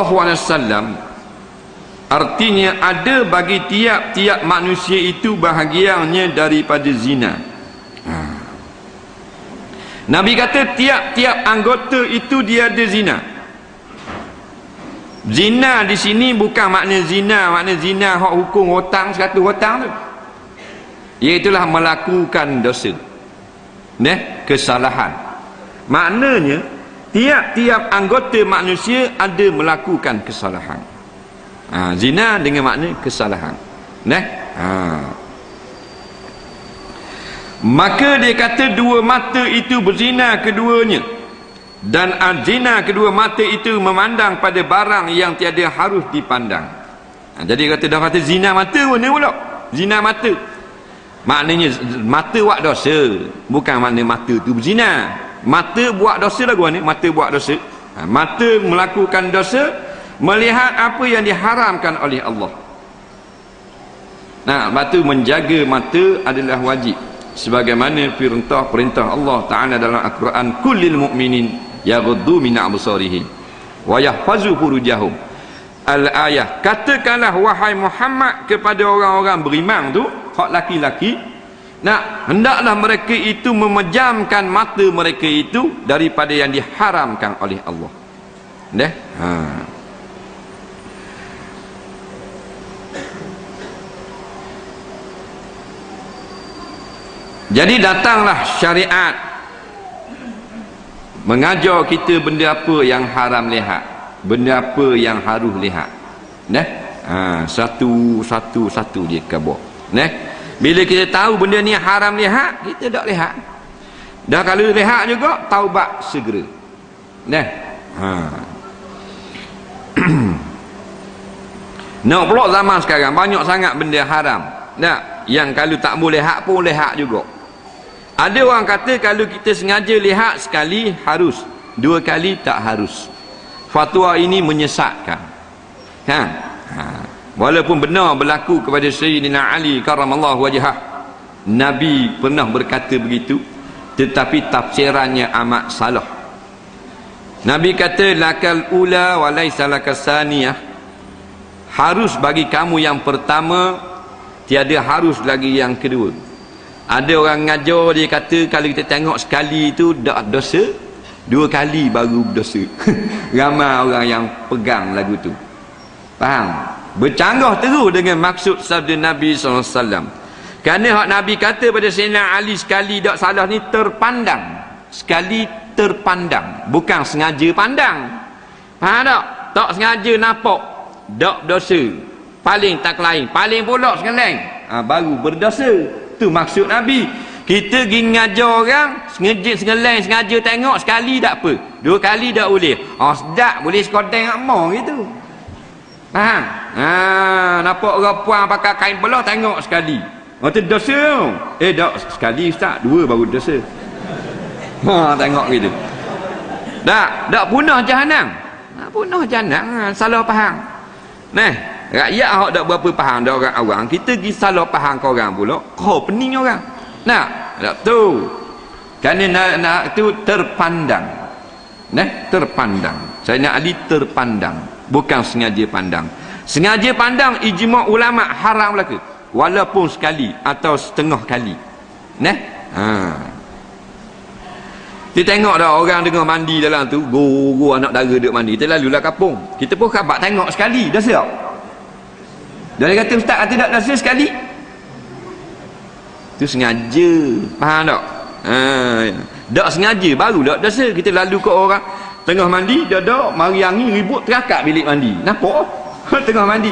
artinya ada bagi tiap-tiap manusia itu bahagiannya daripada zina. Nabi kata tiap-tiap anggota itu dia ada zina. Zina di sini bukan makna zina hak hukum hutang 100 hutang tu, iaitulah melakukan dosa, kesalahan. Maknanya tiap-tiap anggota manusia ada melakukan kesalahan. Zina dengan makna kesalahan. Maka dia kata dua mata itu berzina keduanya, dan zina kedua mata itu memandang pada barang yang tiada harus dipandang. Jadi dah kata zina mata pun ni pula. Zina mata maknanya mata buat dosa, bukan makna mata tu berzina. Mata buat dosa lagu ni, mata buat dosa. Mata melakukan dosa, melihat apa yang diharamkan oleh Allah. Mata menjaga mata adalah wajib, sebagaimana perintah Allah Ta'ala dalam Al-Quran, kullil mu'minin yaghuddu min absarihim wa yahfazu furujahum. Al-ayah, katakanlah wahai Muhammad kepada orang-orang beriman tu, hak laki-laki, hendaklah mereka itu memejamkan mata mereka itu daripada yang diharamkan oleh Allah. Jadi datanglah syariat mengajar kita benda apa yang haram lihat, benda apa yang harus lihat. Satu dia khabar. Bila kita tahu benda ni haram lihat, kita tak lihat. Dah kalau lihat juga, taubat segera. Nak pula zaman sekarang banyak sangat benda haram. Yang kalau tak boleh lihat pun lihat juga. Ada orang kata kalau kita sengaja lihat sekali harus, 2 kali tak harus. Fatwa ini menyesatkan. Walaupun benar berlaku kepada Sayyidina Ali karramallahu wajhah, Nabi pernah berkata begitu, tetapi tafsirannya amat salah. Nabi kata lakal ula wa laisa lakas saniyah, harus bagi kamu yang pertama, tiada harus lagi yang kedua. Ada orang ngajar dia kata kalau kita tengok sekali itu dak dosa, 2 kali baru berdosa. Ramai orang yang pegang lagu tu. Faham? Bercanggah terus dengan maksud sabda Nabi SAW. Kerana hak Nabi kata pada Sayyidina Ali sekali tak salah ni terpandang. Sekali terpandang, bukan sengaja pandang. Faham tak? Tak sengaja nampak, tak dosa. Paling tak lain, paling pula sekalian, baru berdosa. Tu maksud Nabi. Kita pergi ngajar orang, sengaja tengok sekali tak apa, 2 kali tak boleh. Sedap boleh sekodeng amor gitu. Faham? Nampak orang puan pakai kain belah, tengok sekali. Tu dosa. Tak sekali ustaz, 2 baru dosa. Tengok gitu. Tak punah jahanam. Punah jahanam. Salah faham. Rakyat hak tak berapa faham dah orang awam. Kita pergi salah faham ke orang pula. Kau pening orang. Tak tu. Kerana tu terpandang. Terpandang. Sayyidina Ali terpandang, bukan sengaja pandang. Sengaja pandang ijma' ulama haram belaka, walaupun sekali atau setengah kali. Kita tengok dah orang dengar mandi dalam tu, guru anak dara duduk mandi. Kita lalulah kampung. Kita pun khabar tengok sekali, dah siap. Dia kata ustaz kata tak dah sekali. Tu sengaja. Faham tak? Tak sengaja baru tak dosa. Kita lalu ke orang tengah mandi, dia dak mari angin ribut terakak bilik mandi. Nampak? Tengah mandi.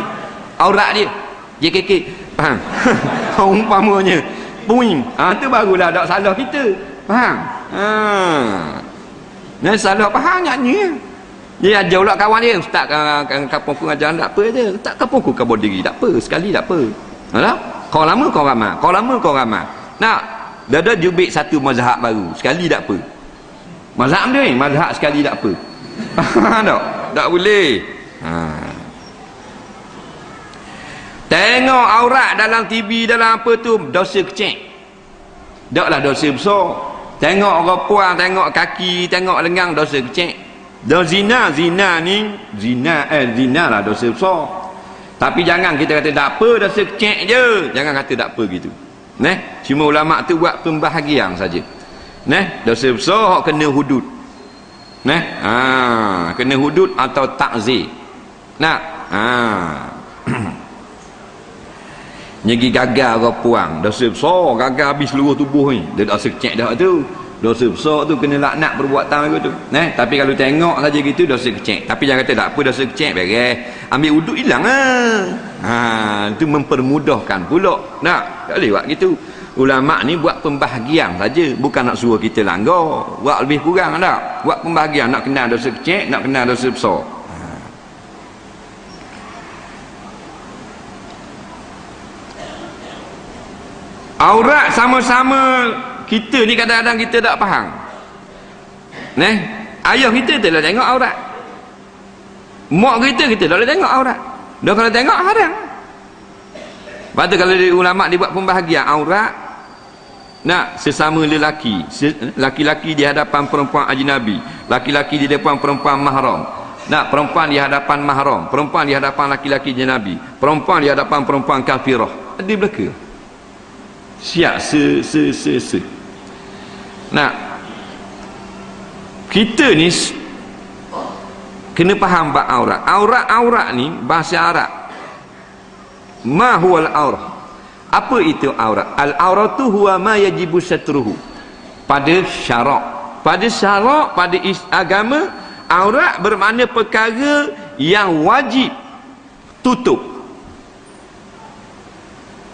Aurat dia. JKK. Faham? Umpamanya. Puing. Tu barulah tak salah kita. Faham? Dia salah faham nyanyi. Dia ajar pula kawan dia, ustaz kampung aku ajar tak apa je. Tak kampung aku kabur diri tak apa, sekali tak apa. Alah, kau lama kau ramai. Kau lama kau ramai. Nak dah jubik satu mazhab baru, sekali tak apa. Mazhab dia ni, mazhab sekali tak apa. Faham tak? Tak boleh. Tengok aurat dalam TV dalam apa tu dosa kecil. Taklah dosa besar. Tengok orang puang, tengok kaki, tengok lengan dosa kecil. Dan zina lah dosa besar. Tapi jangan kita kata tak apa, dosa kecil je. Jangan kata tak apa gitu. Cuma ulama tu buat pembahagian saja. Dosa besar hak kena hudud. Kena hudud atau takzir. Nyegi gagal orang puang, dosa besar, gagal habis seluruh tubuh ni. Dia dosa kecil dah tu. Dosa besar tu kena laknat perbuatan aku tu. Tapi kalau tengok saja gitu dosa kecil. Tapi jangan kata tak apa dosa kecil, beres. Ambil wuduk hilang itu mempermudahkan pula. Tak boleh buat gitu. Ulama ni buat pembahagian saja, bukan nak suruh kita langgar. Buat lebih kurang tak? Buat pembahagian, nak kenal dosa kecil, nak kenal dosa besar. Aurat sama-sama kita ni kadang-kadang kita tak faham. Ayah kita tak boleh tengok aurat. Mak kita tak boleh tengok aurat. Dah kalau tengok haram. Lepas tu kalau ulama dia buat pembahagian aurat, sesama lelaki, laki-laki di hadapan perempuan ajnabi, laki-laki di depan perempuan mahram. Perempuan di hadapan mahram, perempuan di hadapan laki-laki ajnabi, perempuan di hadapan perempuan kafirah. Dia belaka. Siap kita ni kena faham bab aurat. Aurat ni bahasa Arab. Ma huwal aurah. Apa itu aurat? Al auratu huwa ma yajibu satruhu. Pada syarak, pada agama, aurat bermakna perkara yang wajib tutup.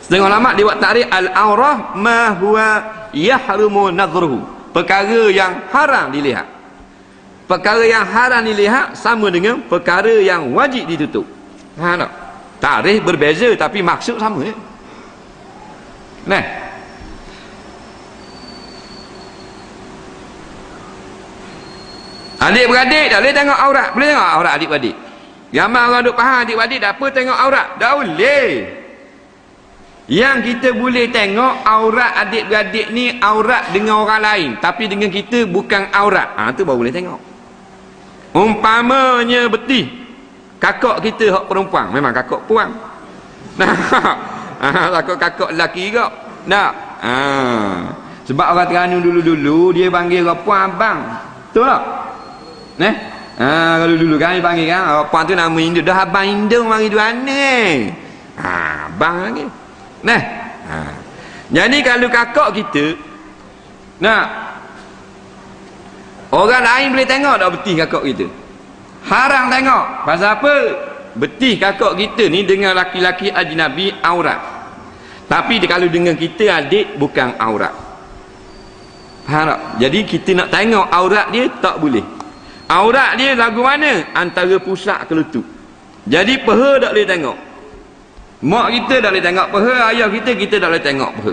Setengah ulama dia buat takrif al-aurah ma huwa yahrumu nadhruhu. Perkara yang haram dilihat. Perkara yang haram dilihat sama dengan perkara yang wajib ditutup. Tak? Takrif berbeza tapi maksud sama. Adik-beradik tak boleh tengok aurat. Boleh tengok aurat adik-beradik. Ramai orang duk faham adik-beradik tak apa tengok aurat. Tak boleh. Yang kita boleh tengok aurat adik-beradik ni aurat dengan orang lain, tapi dengan kita bukan aurat. Tu baru boleh tengok. Umpamanya betih kakak kita hak perempuan, memang kakak puang. Kakak lelaki ke? Sebab orang Terengganu dulu-dulu dia panggil orang puang abang. Betul tak? Kalau dulu kan dia panggil kan orang puang tu nama Induk. Dah abang Induk mari di mana abang lagi. Jadi kalau kakak kita orang lain boleh tengok tak betih kakak kita? Haram tengok. Pasal apa? Betih kakak kita ni dengan laki-laki ajnabi aurat. Tapi kalau dengan kita adik bukan aurat. Faham tak? Jadi kita nak tengok aurat dia tak boleh. Aurat dia lagu mana? Antara pusat ke lutut. Jadi peha tak boleh tengok. Mak kita tak boleh tengok peha, ayah kita tak boleh tengok peha.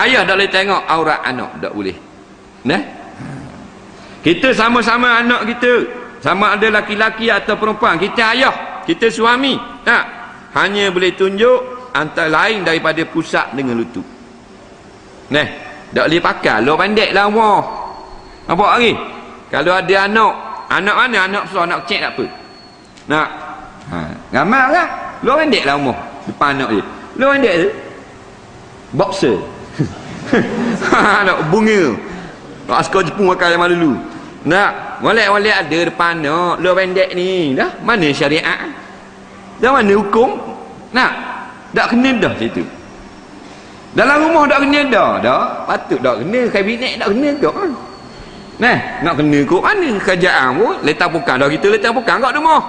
Ayah tak boleh tengok aurat anak, tak boleh. Kita sama-sama anak kita, sama ada laki-laki atau perempuan, kita ayah, kita suami, hanya boleh tunjuk antara lain daripada pusat dengan lutut. Tak boleh pakai lo pendek lah umur. Nampak lagi? Kalau ada anak mana? Anak besar, anak kecil tak apa. Ramai lah. Lu pendek lah umur depan anak dia. Lu pendek tu boxer. Anak bunga. Askar Jepun pakai zaman dulu. Nak, molek-molek ada depan nak, lu pendek ni. Dah, mana syariat? Dah mana hukum? Nak, tak kena dah situ. Dalam rumah tak kena dah. Patut tak kena, kabinet tak kena dah. Nah, nak kena kot mana? Kerajaan pun letak bukan dah, kita letak bukan kat rumah.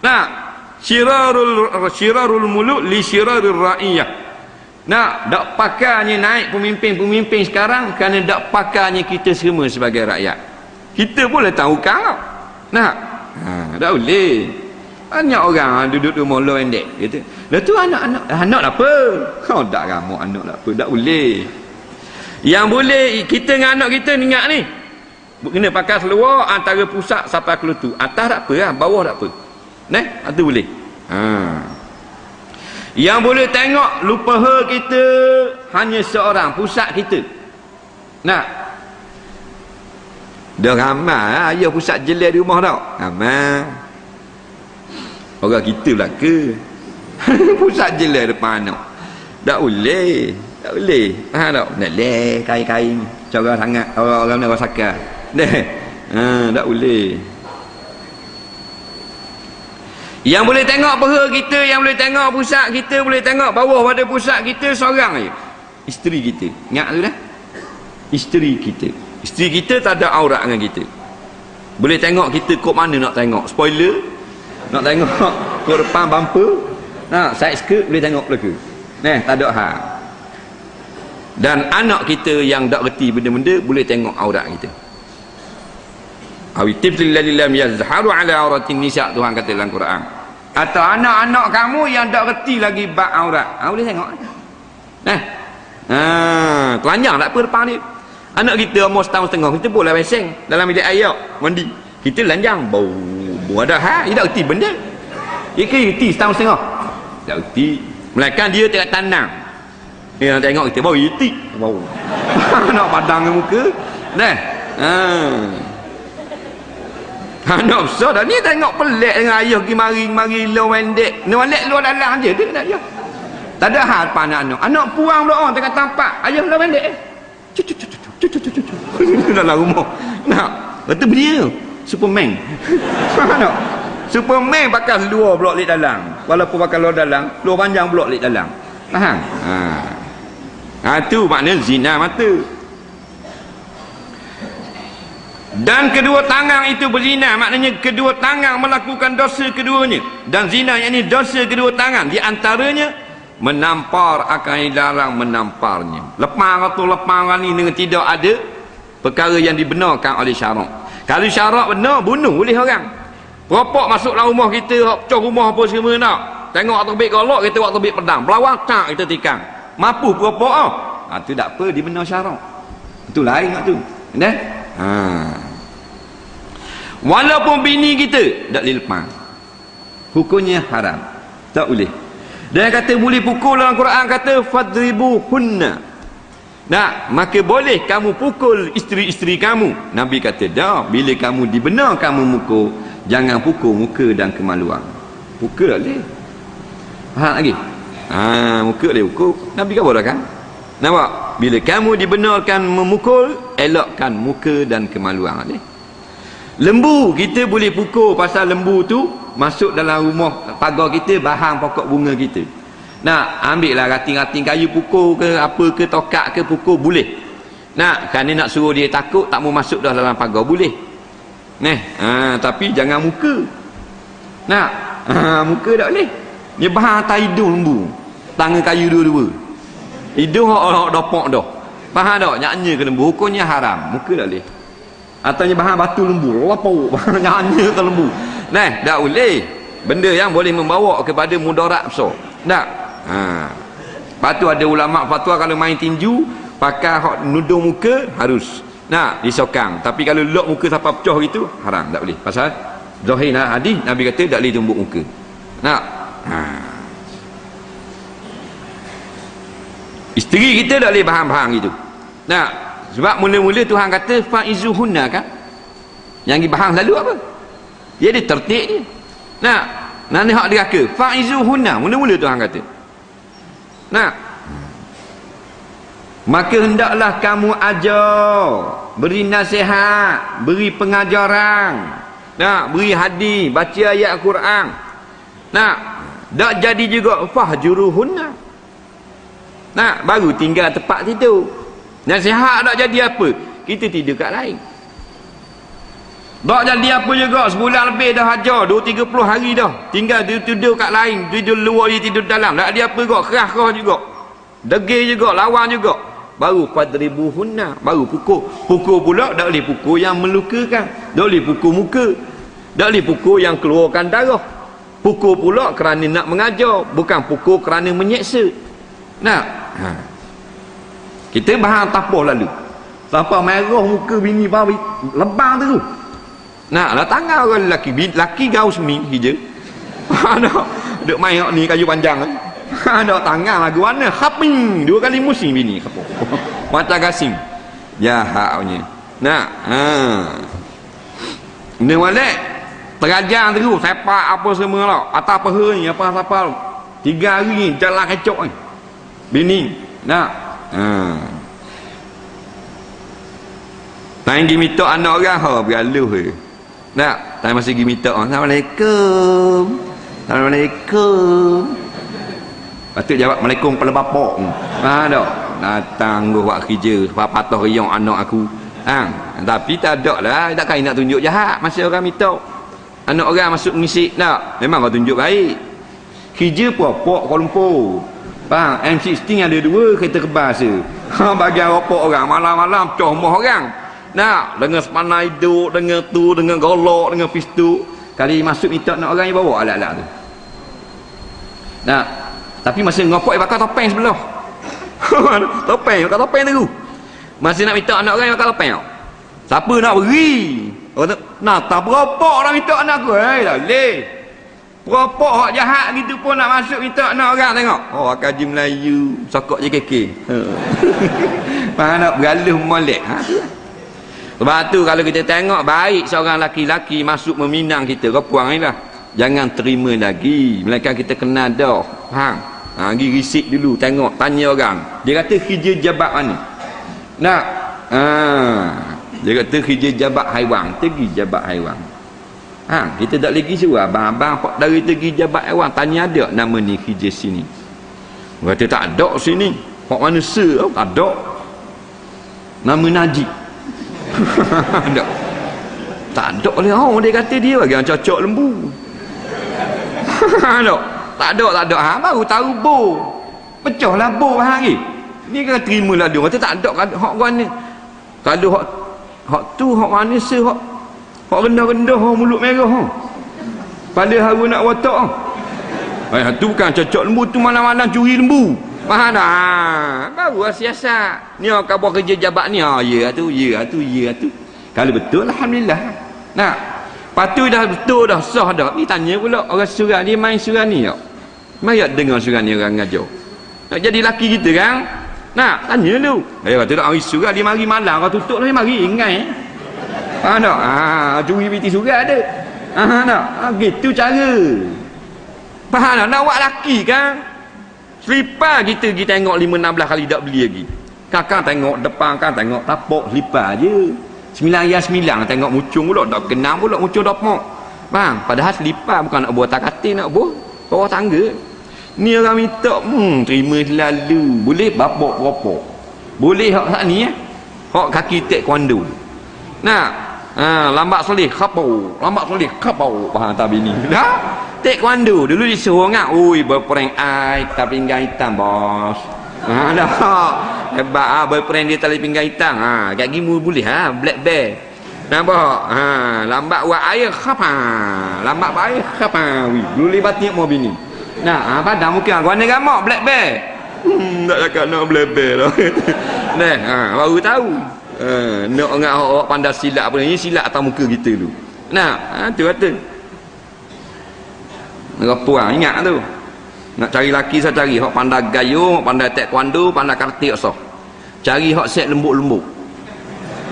Nak, syirarul muluk li syirarir ra'iyah. Nak, tak pakarnya naik pemimpin-pemimpin sekarang kerana tak pakarnya kita semua sebagai rakyat. Kita pun letak bukan tau. Nak, tak boleh. Banyak orang duduk rumah lo pendek kata, dah tu anak apa? Kau tak ramuk anak tak apa, tak boleh. Yang boleh kita dengan anak kita ni ingat ni, kena pakai seluar antara pusat sampai ke lutut. Atas tak apa lah, bawah tak apa. Nah, itu boleh. Yang boleh tengok lupaha kita hanya seorang, pusat kita. Nah, dah ramai lah ayah pusat jelai di rumah tau. Ramai. Orang kita belaka. Pusat jelai depan anak. Tak boleh. Tak boleh. Tak boleh. Kain-kain. Cara sangat. Orang ni orang sakar. Tak boleh. Yang boleh tengok peha kita, yang boleh tengok pusat kita, boleh tengok bawah pada pusat kita seorang je. Isteri kita. Ingat tu dah? Isteri kita. Isteri kita tak ada aurat dengan kita. Boleh tengok kita kok mana nak tengok. Spoiler. Nak tengok kok depan bumper. Nah, side skirt boleh tengok belaka. Tak ada hal. Dan anak kita yang tak reti benda-benda boleh tengok aurat kita. Awitiflil ladzi lam yazharu ala auratin nisa, Tuhan kata dalam Quran. Atau anak-anak kamu yang tak reti lagi bab aurat. Boleh tengok. Telanjang tak apa depan dia. Anak kita umur setahun setengah, kita boleh beseng dalam bilik air mandi. Kita lanjang bau ada hal, dia tak reti benda. Dia kena reti setahun setengah. Tak reti. Melainkan dia tengok tanam. Dia nak tengok kita bau reti. Bau. Nak padang ke muka. Anak besar dah ni tengok pelik dengan ayah pergi mari lo pendek. Ni balik luar dalam je dia nak dia. Tak ada hal depan anak. Anak puang pula orang tengah tampak ayah lo pendek. Dalam rumah. Nak. Betul dia. Superman. Nak. Superman pakai luar blok lik dalam. Walaupun pakai luar dalam, luar panjang blok lik dalam. Faham? Itu makna zina mata. Dan kedua tangan itu berzina, maknanya kedua tangan melakukan dosa keduanya. Dan zina yang ini dosa kedua tangan, di antaranya menampar akan dilarang menamparnya. Lepang atau lepang ni dengan tidak ada perkara yang dibenarkan oleh syarak. Kalau syarak benar, bunuh boleh orang. Peropok masuk dalam rumah kita, pecah rumah apa semua nak. Tengok waktu terbit golok, kita waktu terbit pedang. Pelawang tak kita tikam. Mampu peropok tau. Itu tak apa, dia benar syarak. Itu lain kat tu. Walaupun bini kita tak boleh lepas, hukumnya haram, tak boleh. Dan kata boleh pukul dalam Quran kata fadribuhunna. Maka boleh kamu pukul isteri-isteri kamu. Nabi kata dah, bila kamu dibenar kamu mukul, jangan pukul muka dan kemaluan. Pukul tak boleh. Faham lagi? Muka boleh pukul. Nabi kata dah kan? Nampak? Bila kamu dibenarkan memukul, elakkan muka dan kemaluan. Lembu kita boleh pukul, pasal lembu tu masuk dalam rumah pagar kita, bahan pokok bunga kita. Ambil lah rating-rating kayu pukul ke apa ke, tokak ke pukul boleh. Kerana nak suruh dia takut tak mau masuk dah dalam pagar boleh. Tapi jangan muka. Muka tak boleh. Dia bahan atas hidung lembu, tangan kayu dua-dua. Hidung orang dopok dah. Faham tak? Nyaknya ke lembu, hukumnya haram. Muka tak boleh. Ataunya bahan batu lembu, lapau. Nyaknya ke lembu. Tak boleh. Benda yang boleh membawa kepada mudarat besar. Tak. Lepas tu ada ulama fatwa kalau main tinju pakai hak nudung muka harus disokang. Tapi kalau lock muka sampai pecah gitu haram, tak boleh. Pasal zahir hadis Nabi kata tak boleh tumbuk muka. Isteri kita tak boleh bahan-bahan gitu. Sebab mula-mula Tuhan kata faizuhunna kan. Yang dibahang lalu apa? Dia ada tertib dia. Nanti hak diraka faizuhunna, mula-mula Tuhan kata. Maka hendaklah kamu ajar beri nasihat, beri pengajaran, nak beri hadis, baca ayat Al-Quran. Nak dak jadi juga fahjuruhunna. Nak baru tinggal tempat tidur. Nasihat dak jadi apa? Kita tidur kat lain. Tak jadi apa juga, sebulan lebih dah hajar, 2-30 hari dah. Tinggal tidur kat lain, tidur luar, tidur dalam. Tak ada apa juga, kerah-kerah juga. Degil juga, lawan juga. Baru fadribuhunna, baru pukul. Pukul pula tak boleh pukul yang melukakan. Tak boleh pukul muka. Tak boleh pukul yang keluarkan darah. Pukul pula kerana nak mengajar, bukan pukul kerana menyeksa. Nak? Kita bahang tapah lalu. Tapah merah muka bini bawi lebang tu. Nak lah tangan orang lelaki. Lelaki gaul semi hijau. Ada duk main ni kayu panjang kan. Ada tangan lagu mana khaping 2 kali musim bini kapok. Mata gasim. Jahatnya. Nak. Ni molek terajang terus sepak apa semua lah. Atas paha ni apa-apa. 3 hari ni jalan kecok ni. Bini. Nak. Tanya pergi minta anak orang bergaluh je. Tak, tanya masih pergi minta Assalamualaikum. Assalamualaikum. Patut jawab Assalamualaikum kepala bapak. Tak. Datang buat kerja patah riang anak aku. Tapi tak ada lah. Takkan nak tunjuk jahat masa orang minta. Anak orang masuk mengisi. Tak, memang kau tunjuk baik. Kerja pokok Kuala Lumpur. Faham? M16 ada 2 kereta kebas je. Bagian ropok orang malam-malam comah orang. Nak dengan sepanai duk, dengan tu, dengan golok, dengan pistol. Kali masuk minta nak orang yang bawa alat-alat tu. Nak, tapi masa ngopok bakal topeng sebelah. Bakal topeng tu. Masa nak minta anak orang yang bakal topeng. Siapa nak beri? Orang nak tak beropok nak minta anak aku. Tak boleh. Beropok hak jahat gitu pun nak masuk minta anak orang tengok. Oh, kaji Melayu, sokok je keke. Mana nak bergaluh molek. Sebab tu kalau kita tengok baik seorang laki-laki masuk meminang kita, kepuang ni lah. Jangan terima lagi. Melainkan kita kenal dah. Faham? Pergi risik dulu, tengok, tanya orang. Dia kata kerja jabat mana? Nak? Dia kata kerja jabat haiwan. Pergi jabat haiwan. Kita tak lagi suruh abang-abang pak dari pergi jabat haiwan. Tanya ada nama ni kerja sini. Dia kata tak ada sini. Pak mana se? Tak ada. Nama Najib. Tak ada oleh dia kata dia bagi yang cocok lembu. Tak ada. Baru tahu bo. Pecahlah bo hari. Ni kena terimalah dia. Kata tak ada hak mana. Kalau hak tu hak mana se hak rendah-rendah mulut merah. Pada haru nak watak. Tu bukan cocok lembu tu malam-malam curi lembu. Faham dah? Baru siasat. Ni orang buat kerja jabat ni. Ya tu. Kalau betul alhamdulillah. Nak. Patu dah betul dah sah dah. Ni tanya pula orang surah dia main surah ni tak? Mari dengar surah ni orang ngajar. Nak jadi laki kita kan? Nak tanya dulu. Kata tak hari surah dia mari malam kau tutup lah dia mari ingat. Faham tak? Curi piti surah ada. Tak? Gitu cara. Faham tak? Nak buat laki kan? Selipar kita pergi tengok 5-16 kali tak beli lagi. Kakak tengok depan kan tengok tapak selipar je. 9 tengok mucung pula tak kenal pula mucung dapak. Faham? Padahal selipar bukan nak buat takatin nak buat bawah tangga. Ni orang minta terima selalu. Boleh bapak berapa? Boleh hak ni hak kaki taekwondo. Nak lambat soleh kapau. Faham tak bini? Dah? Taekwondo dulu disuruh ngak, oi berperang ai tapi pinggang hitam bos. Dah. Hebat berperang dia tali pinggang hitam. Kat gimu boleh black belt. Nampak? Lambat buat air khapa. Lambat buat air khapa. Dulu libat tiap mau bini. Nah, padang mungkin warna gamak black belt. Tak cakap nak black belt lah. Baru tahu. Nak ngak awak pandai silat apa ni silat atas muka kita dulu. Nah, tu kata. Puang ingat tu. Nak cari laki saya cari hak pandai gayung, hak pandai taekwondo, pandai karate sah. Cari hak set lembut-lembut.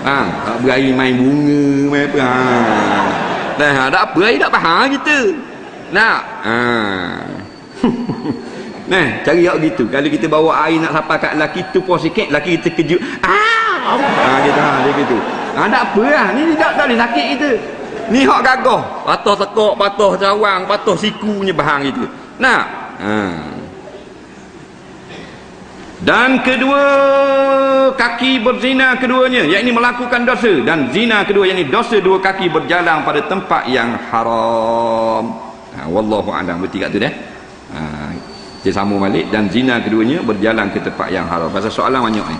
Tak berani main bunga, main apa. Dah ada apa ai tak faham kita. Nak. Cari hak gitu. Kalau kita bawa air nak sampai kat laki tu pos sikit, laki kita kejut. Kita dia gitu. Tak apa lah. Ni tak boleh sakit kita. Ni hak gagah. Patah tekuk, patah cawang, patah sikunya bahang itu. Nah. Dan kedua kaki berzina keduanya, iaitu melakukan dosa, dan zina kedua, iaitu dosa dua kaki berjalan pada tempat yang haram. Wallahu a'lam. Berarti kat tu dah. Kita sambung balik. Dan zina keduanya berjalan ke tempat yang haram. Pasal soalan banyak ni.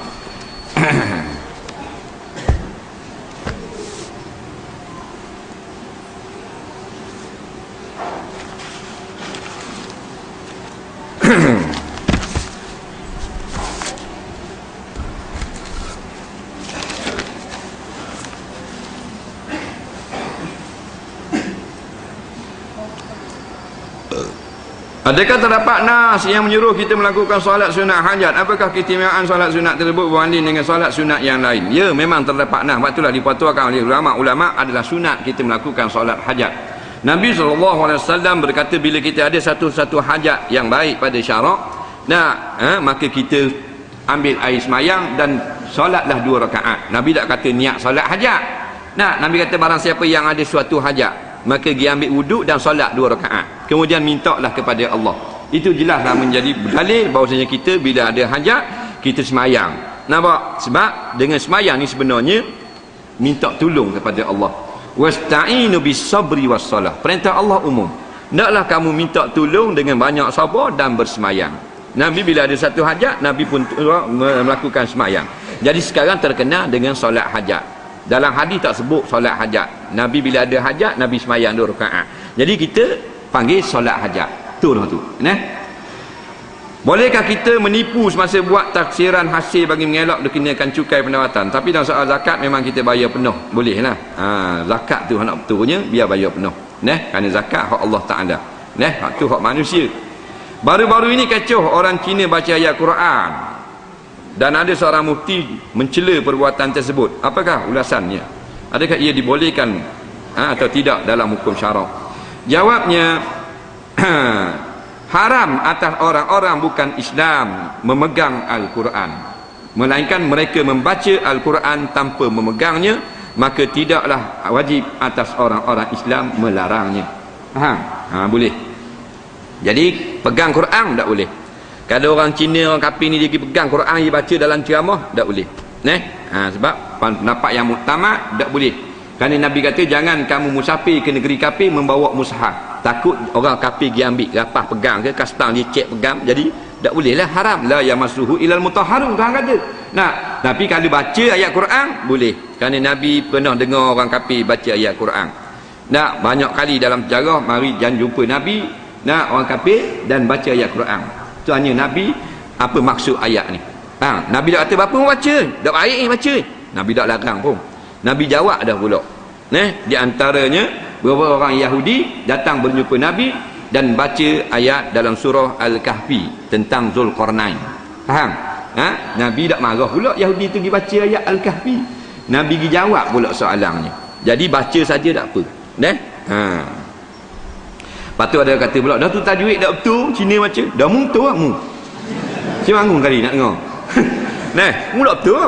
Adakah terdapat nas yang menyuruh kita melakukan solat sunat hajat? Apakah keistimewaan solat sunat tersebut berbanding dengan solat sunat yang lain? Ya, memang terdapat nas. Sebab itulah dipatuakan oleh ulama-ulama adalah sunat kita melakukan solat hajat. Nabi SAW berkata, bila kita ada satu-satu hajat yang baik pada syarak, maka kita ambil air semayang dan solatlah 2 rakaat. Nabi tak kata niat solat hajat. Nabi kata barang siapa yang ada suatu hajat, maka dia ambil wuduk dan solat 2 rakaat. Kemudian mintalah kepada Allah. Itu jelaslah menjadi dalil bahawasanya kita bila ada hajat, kita semayang. Nampak? Sebab dengan semayang ni sebenarnya minta tolong kepada Allah. Wasta'inu bis-sabri was-salah. Perintah Allah umum. Hendaklah kamu minta tolong dengan banyak sabar dan bersemayang. Nabi bila ada satu hajat, Nabi pun melakukan semayang. Jadi sekarang terkenal dengan solat hajat. Dalam hadis tak sebut solat hajat. Nabi bila ada hajat, Nabi semayang 2 rakaat. Jadi kita panggil solat hajat. Tu dah tu. Bolehkah kita menipu semasa buat taksiran hasil bagi mengelak dikenakan cukai pendapatan? Tapi dalam soal zakat memang kita bayar penuh. Bolehlah. Zakat tu nak betulnya biar bayar penuh. Kerana zakat hak Allah Taala. Hak tu hak manusia. Baru-baru ini kecoh orang Cina baca ayat Quran. Dan ada seorang mufti mencela perbuatan tersebut. Apakah ulasannya? Adakah ia dibolehkan atau tidak dalam hukum syarak? Jawabnya, haram atas orang-orang bukan Islam memegang Al-Quran, melainkan mereka membaca Al-Quran tanpa memegangnya, maka tidaklah wajib atas orang-orang Islam melarangnya. Boleh. Jadi pegang Quran tak boleh. Kalau orang Cina, orang kafir ni dia pergi pegang Quran, dia baca dalam ceramah, tak boleh. Sebab pendapat yang muktamad tak boleh. Kerana Nabi kata jangan kamu musafir ke negeri kafir membawa mushaf. Takut orang kafir pergi ambil, rapah pegang ke, kastang dia cek pegang. Jadi tak boleh lah, haram. La yamassuhu ilal mutahharun, Tuhan kata. Tapi kalau baca ayat Quran boleh. Kerana Nabi pernah dengar orang kafir baca ayat Quran. Banyak kali dalam sejarah mari jangan jumpa Nabi, orang kafir dan baca ayat Quran. Itu hanya Nabi apa maksud ayat ni. Nabi tak kata berapa baca, tak baik baca. Nabi tak larang pun. Nabi jawab dah pula. Di antaranya beberapa orang Yahudi datang berjumpa Nabi dan baca ayat dalam surah Al-Kahfi tentang Zulqarnain. Faham? Nabi tak marah pula Yahudi tu pergi baca ayat Al-Kahfi. Nabi pergi jawab pula soalannya. Jadi baca saja tak apa. Lepas tu ada kata pula, dah tu tajwid tak betul, Cina baca. Dah mu betul tak mu? Cik bangun kali nak dengar. Mu tak betul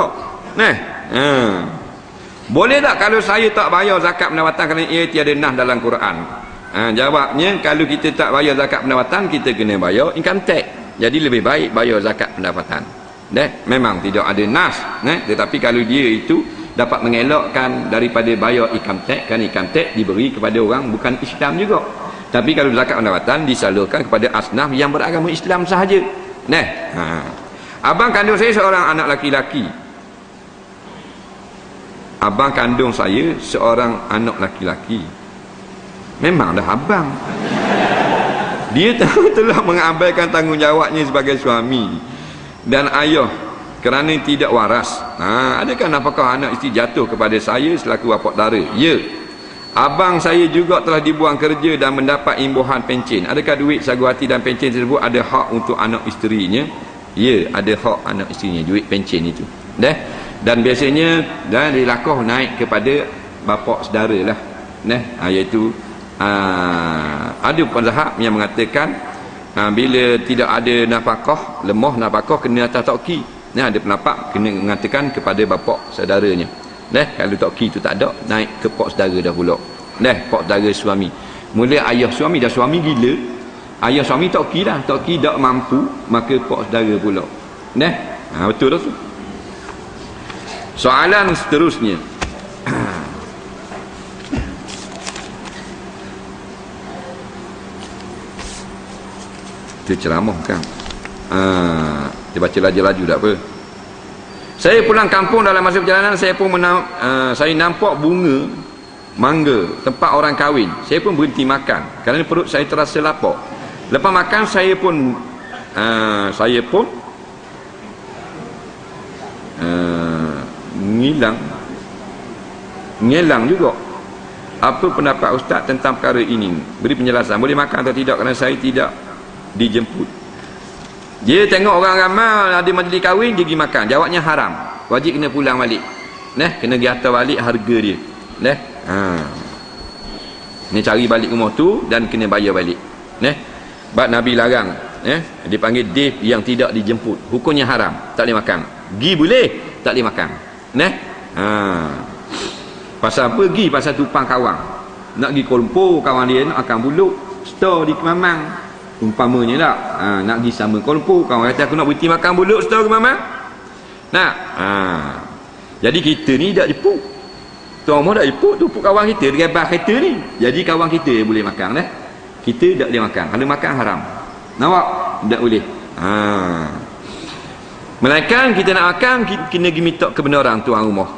tak? Boleh tak kalau saya tak bayar zakat pendapatan kerana ia tiada nas dalam Quran? Jawabnya, kalau kita tak bayar zakat pendapatan, kita kena bayar income tax. Jadi lebih baik bayar zakat pendapatan. Memang tidak ada nas, tetapi kalau dia itu dapat mengelakkan daripada bayar income tax, kerana income tax diberi kepada orang bukan Islam juga. Tapi kalau zakat pendapatan disalurkan kepada asnaf yang beragama Islam sahaja. Abang kandung saya seorang anak laki-laki. Abang kandung saya seorang anak laki-laki. Memang dah abang. Dia telah mengabaikan tanggungjawabnya sebagai suami dan ayah kerana tidak waras. Adakah nafkah anak isteri jatuh kepada saya selaku bapa dara? Ya. Abang saya juga telah dibuang kerja dan mendapat imbuhan pencen. Adakah duit sagu hati dan pencen tersebut ada hak untuk anak isterinya? Ya, ada hak anak isterinya duit pencen itu. Dan biasanya dilakuh naik kepada bapa saudara lah. Iaitu ada mazhab yang mengatakan bila tidak ada nafkah, lemah nafkah kena atas tauqi. Nah, ada pendapat kena mengatakan kepada bapak saudaranya. Kalau tok ki tu tak ada, naik ke pak saudara dah pula. Pak saudara suami. Mula ayah suami dah suami gila. Ayah suami tok ki tak mampu, maka pak saudara pula. Betul tak tu? Soalan seterusnya. Itu ceramah kan? Dia baca laju-laju tak apa. Saya pulang kampung dalam masa perjalanan, saya pun saya nampak bunga mangga tempat orang kahwin. Saya pun berhenti makan kerana perut saya terasa lapar. Lepas makan saya pun ngilang juga. Apa pendapat ustaz tentang perkara ini? Beri penjelasan. Boleh makan atau tidak kerana saya tidak dijemput. Dia tengok orang ramai ada majlis kahwin, dia pergi makan. Jawabnya haram. Wajib kena pulang balik. Kena pergi hantar balik harga dia. Ni cari balik rumah tu dan kena bayar balik. Sebab Nabi larang. Dipanggil dif yang tidak dijemput. Hukumnya haram. Tak boleh makan. Gi boleh, tak boleh makan. Pasal apa? Gi pasal tupang kawang. Nak pergi Kuala Lumpur, kawan dia nak akan buluk store di Kemamang. Umpamanya tak, nak pergi sama Kuala Lumpur, kawan kata aku nak berhenti makan buluk store Kemamang. Jadi kita ni tak jepuk. Tuan rumah tak jepuk, tu kawan kita dia rebah kereta ni. Jadi kawan kita yang boleh makan. Kita tak boleh makan. Kalau makan haram. Nampak? Tak boleh. Melainkan kita nak makan, kena pergi minta kebenaran tuan rumah.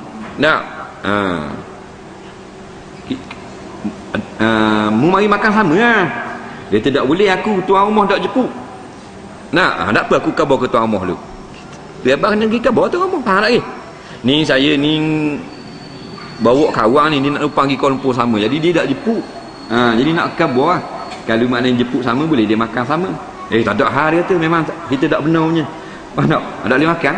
Mu mari makan sama lah. Dia tidak boleh, aku tuan rumah tak jepuk. Tak apa aku khabar ke tuan rumah dulu. Dia abang kena pergi khabar tuan rumah. Faham tak ke? Ni saya ni bawa kawan ni, dia nak lupa pergi Kuala Lumpur sama. Jadi dia tak jepuk. Jadi nak khabar lah. Kalau maknanya jepuk sama, boleh dia makan sama. Tak ada hal, dia kata memang kita tak benar punya. Faham tak? Tak boleh makan.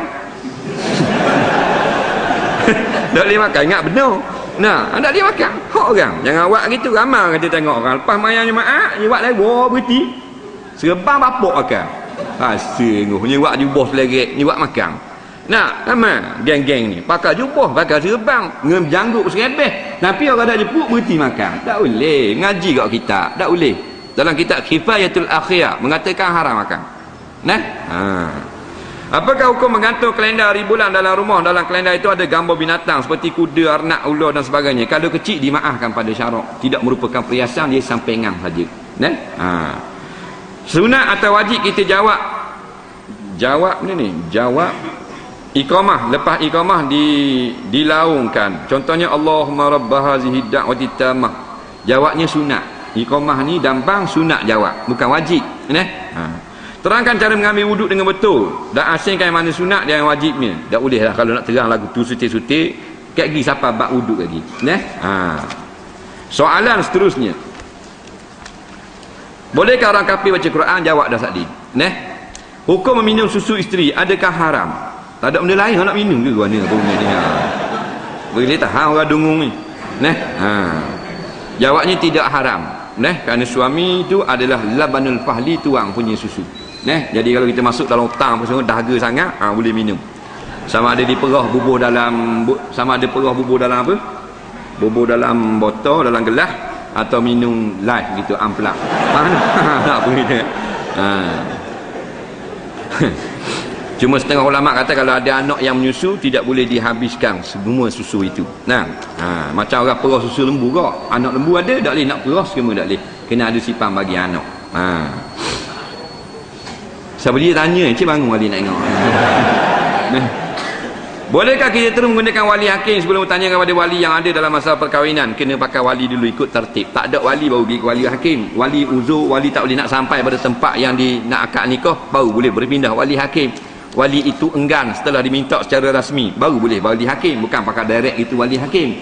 Tak boleh makan, ingat benar. Tak boleh makan. Hak orang. Jangan awak gitu, ramai kata tengok orang. Lepas mayang jemaah, dia buat lagi, berhenti. Serebang bapak makan. Sungguhnya buat jubah selegek, ni buat makan. Ramai geng-geng ni. Pakai jubah, pakai serebang, ngejanggut serebeh. Tapi orang dah jepuk, berhenti makan. Tak boleh. Ngaji kat kitab. Tak boleh. Dalam kitab Kifayatul Akhir mengatakan haram makan. Apakah hukum menggantung kalender hari bulan dalam rumah? Dalam kalender itu ada gambar binatang seperti kuda, arnak, ular dan sebagainya. Kalau kecil dimaafkan pada syarak. Tidak merupakan perhiasan, dia sampengan saja. Sunat atau wajib kita jawab iqamah. Lepas iqamah dilaungkan. Contohnya Allahumma rabba hazihi da'wati tammah. Jawabnya sunat. Iqamah ni dambang sunat jawab, bukan wajib. Terangkan cara mengambil wuduk dengan betul dan asingkan yang mana sunat dan yang wajibnya. Tak boleh lah kalau nak terang lagu tu sutik-sutik kat pergi siapa bab wuduk lagi. Soalan seterusnya, bolehkah orang kafir baca Quran? Jawab dah tadi. Hukum meminum susu isteri adakah haram? Tak ada benda lain orang nak minum ke gua ni boleh tahan orang dungung ni. Jawabnya tidak haram. Kerana suami itu adalah labanul fahli, tuang punya susu. Jadi kalau kita masuk dalam hutang apa semua dahaga sangat, boleh minum. Sama ada diperah bubuh dalam apa? Bubuh dalam botol, dalam gelas, atau minum live gitu, amplak. Tak boleh. Cuma setengah ulama kata kalau ada anak yang menyusu tidak boleh dihabiskan semua susu itu. Macam orang perah susu lembu kok. Anak lembu ada, tak boleh nak perah semua, tak boleh. Kena ada simpan bagi anak. Siapa dia tanya, cik bangun wali nak tengok. Bolehkah kita terus menggunakan wali hakim sebelum bertanya kepada wali yang ada dalam masa perkahwinan? Kena pakai wali dulu, ikut tertib. Tak ada wali baru pergi ke wali hakim. Wali uzur, wali tak boleh nak sampai pada tempat yang nak akad nikah, baru boleh berpindah wali hakim. Wali itu enggan setelah diminta secara rasmi, baru boleh wali hakim. Bukan pakai direct itu wali hakim.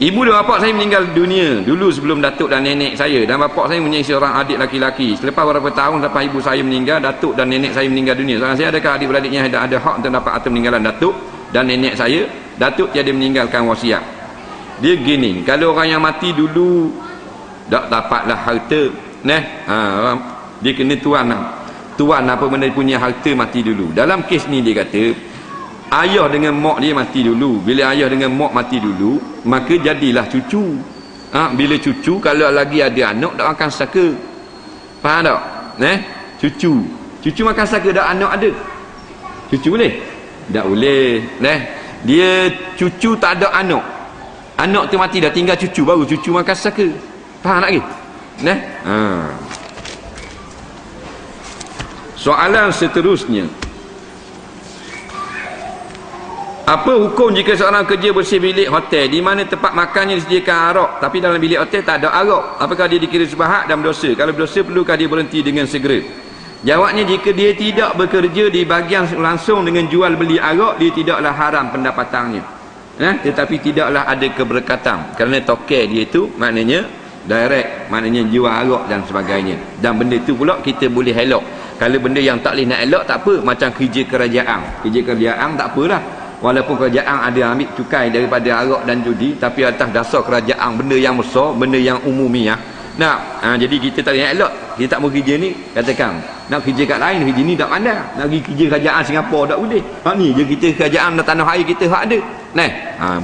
Ibu dan bapak saya meninggal dunia dulu sebelum datuk dan nenek saya, dan bapak saya mempunyai seorang adik laki-laki. Selepas beberapa tahun lepas ibu saya meninggal, datuk dan nenek saya meninggal dunia. Soalan saya, adakah adik-beradiknya ada hak untuk dapat harta peninggalan datuk dan nenek saya? Datuk tiada meninggalkan wasiat. Dia gini, kalau orang yang mati dulu tak dapatlah harta, dia kena tuan lah. tuan apa benda punya harta mati dulu. Dalam kes ni dia kata ayah dengan mak dia mati dulu. Bila ayah dengan mak mati dulu, maka jadilah cucu. Bila cucu, kalau lagi ada anak tak makan saka. Faham tak? Cucu makan saka, tak anak ada. Cucu boleh? Tak boleh. Dia cucu tak ada anak. Anak tu mati dah, tinggal cucu, baru cucu makan saka. Faham tak ke? Soalan seterusnya, apa hukum jika seorang kerja bersih bilik hotel di mana tempat makannya disediakan arak, tapi dalam bilik hotel tak ada arak? Apakah dia dikira subhat dan berdosa? Kalau berdosa, perlukah dia berhenti dengan segera? Jawabnya, jika dia tidak bekerja di bahagian langsung dengan jual beli arak, dia tidaklah haram pendapatannya, tetapi tidaklah ada keberkatan, kerana tokel dia itu maknanya direct, maknanya jual arak dan sebagainya. Dan benda itu pula kita boleh elok. Kalau benda yang tak boleh nak elok, tak apa. Macam kerja kerajaan tak apalah, walaupun kerajaan ada ambil cukai daripada arak dan judi, tapi atas dasar kerajaan benda yang besar, benda yang umumiah. Jadi kita tak boleh nak elok. Kita tak mau kerja ni, katakan nak kerja kat lain, kerja ni tak pandai. Nak pergi kerja kerajaan Singapura tak boleh. Ni je kita kerajaan dan tanah air kita hak ada.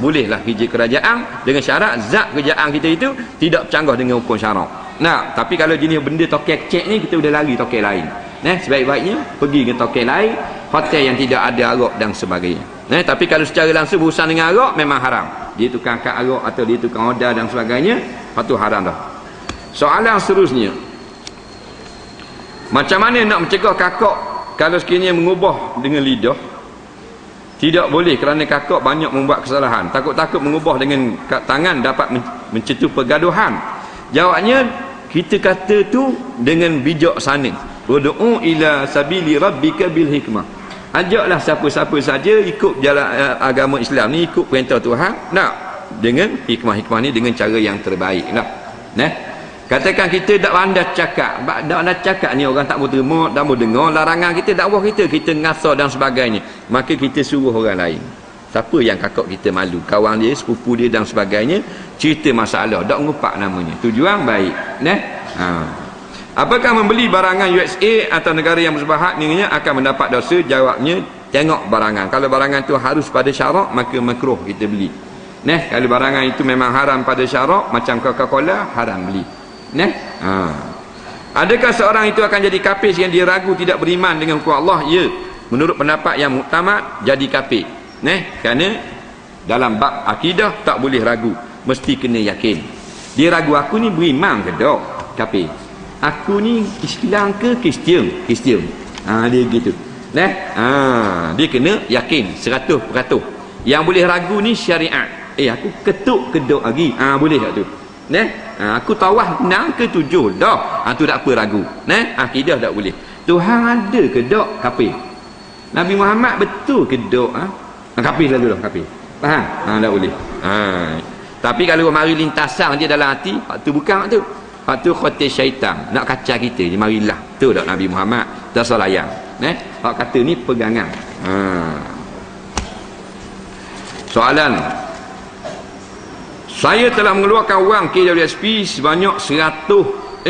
Bolehlah kerja kerajaan dengan syarat zat kerajaan kita itu tidak bercanggah dengan hukum syarak. Tapi kalau jenis benda tokel cek ni, kita boleh lari tokel lain. Sebaik-baiknya pergi ke tokel lain, hotel yang tidak ada arak dan sebagainya. Tapi kalau secara langsung berurusan dengan arak, memang haram. Dia tukang akad arak atau dia tukang oda dan sebagainya, itu haram dah. Soalan seterusnya, macam mana nak mencegah kakak kalau sekiranya mengubah dengan lidah? Tidak boleh, kerana kakak banyak membuat kesalahan. Takut-takut mengubah dengan tangan dapat mencetus pergaduhan. Jawabnya, kita kata tu dengan bijak sana. Ud'u ila sabili rabbika bil hikmah. Ajaklah siapa-siapa saja ikut jalan agama Islam ni, ikut perintah Tuhan, dengan hikmah-hikmah ni, dengan cara yang terbaik Katakan kita tak pandai cakap, ni orang tak mau terima, tak mau dengar larangan kita, dakwah kita ngasar dan sebagainya, maka kita suruh orang lain. Siapa yang kakak kita malu, kawan dia, sepupu dia dan sebagainya, cerita masalah, tak ngupak namanya, tujuan baik. Apakah membeli barangan USA atau negara yang bersahabat dengannya akan mendapat dosa? Jawabnya, tengok barangan. Kalau barangan itu harus pada syarak, maka makruh kita beli. Kalau barangan itu memang haram pada syarak, macam Coca-Cola, haram beli. Adakah seorang itu akan jadi kafir jika dia ragu tidak beriman dengan hukum Allah? Ya, menurut pendapat yang muktamad, jadi kafir. Kerana dalam bab akidah tak boleh ragu, mesti kena yakin. Dia ragu, aku ni beriman ke tak? Kafir. Aku ni Islam ke Kristian? Dia gitu. Dia kena yakin 100%. Yang boleh ragu ni syariat. Aku ketuk kedok lagi, boleh tak tu? Aku tawaf 6 ke 7 dah, tu tak apa ragu. Akidah tak boleh. Tuhan ada ke tak? Kafir. Nabi Muhammad betul ke tak? Kafir lah dulu, kafir. Faham? Tak boleh. Tapi kalau mari lintasan je dalam hati, tu bukan tu. Tu khotir syaitan, nak kacau kita, dia marilah. Tu tak Nabi Muhammad, tak salah yang. Hak kata ni pegangan. Soalan, saya telah mengeluarkan wang KWSP sebanyak 1,500.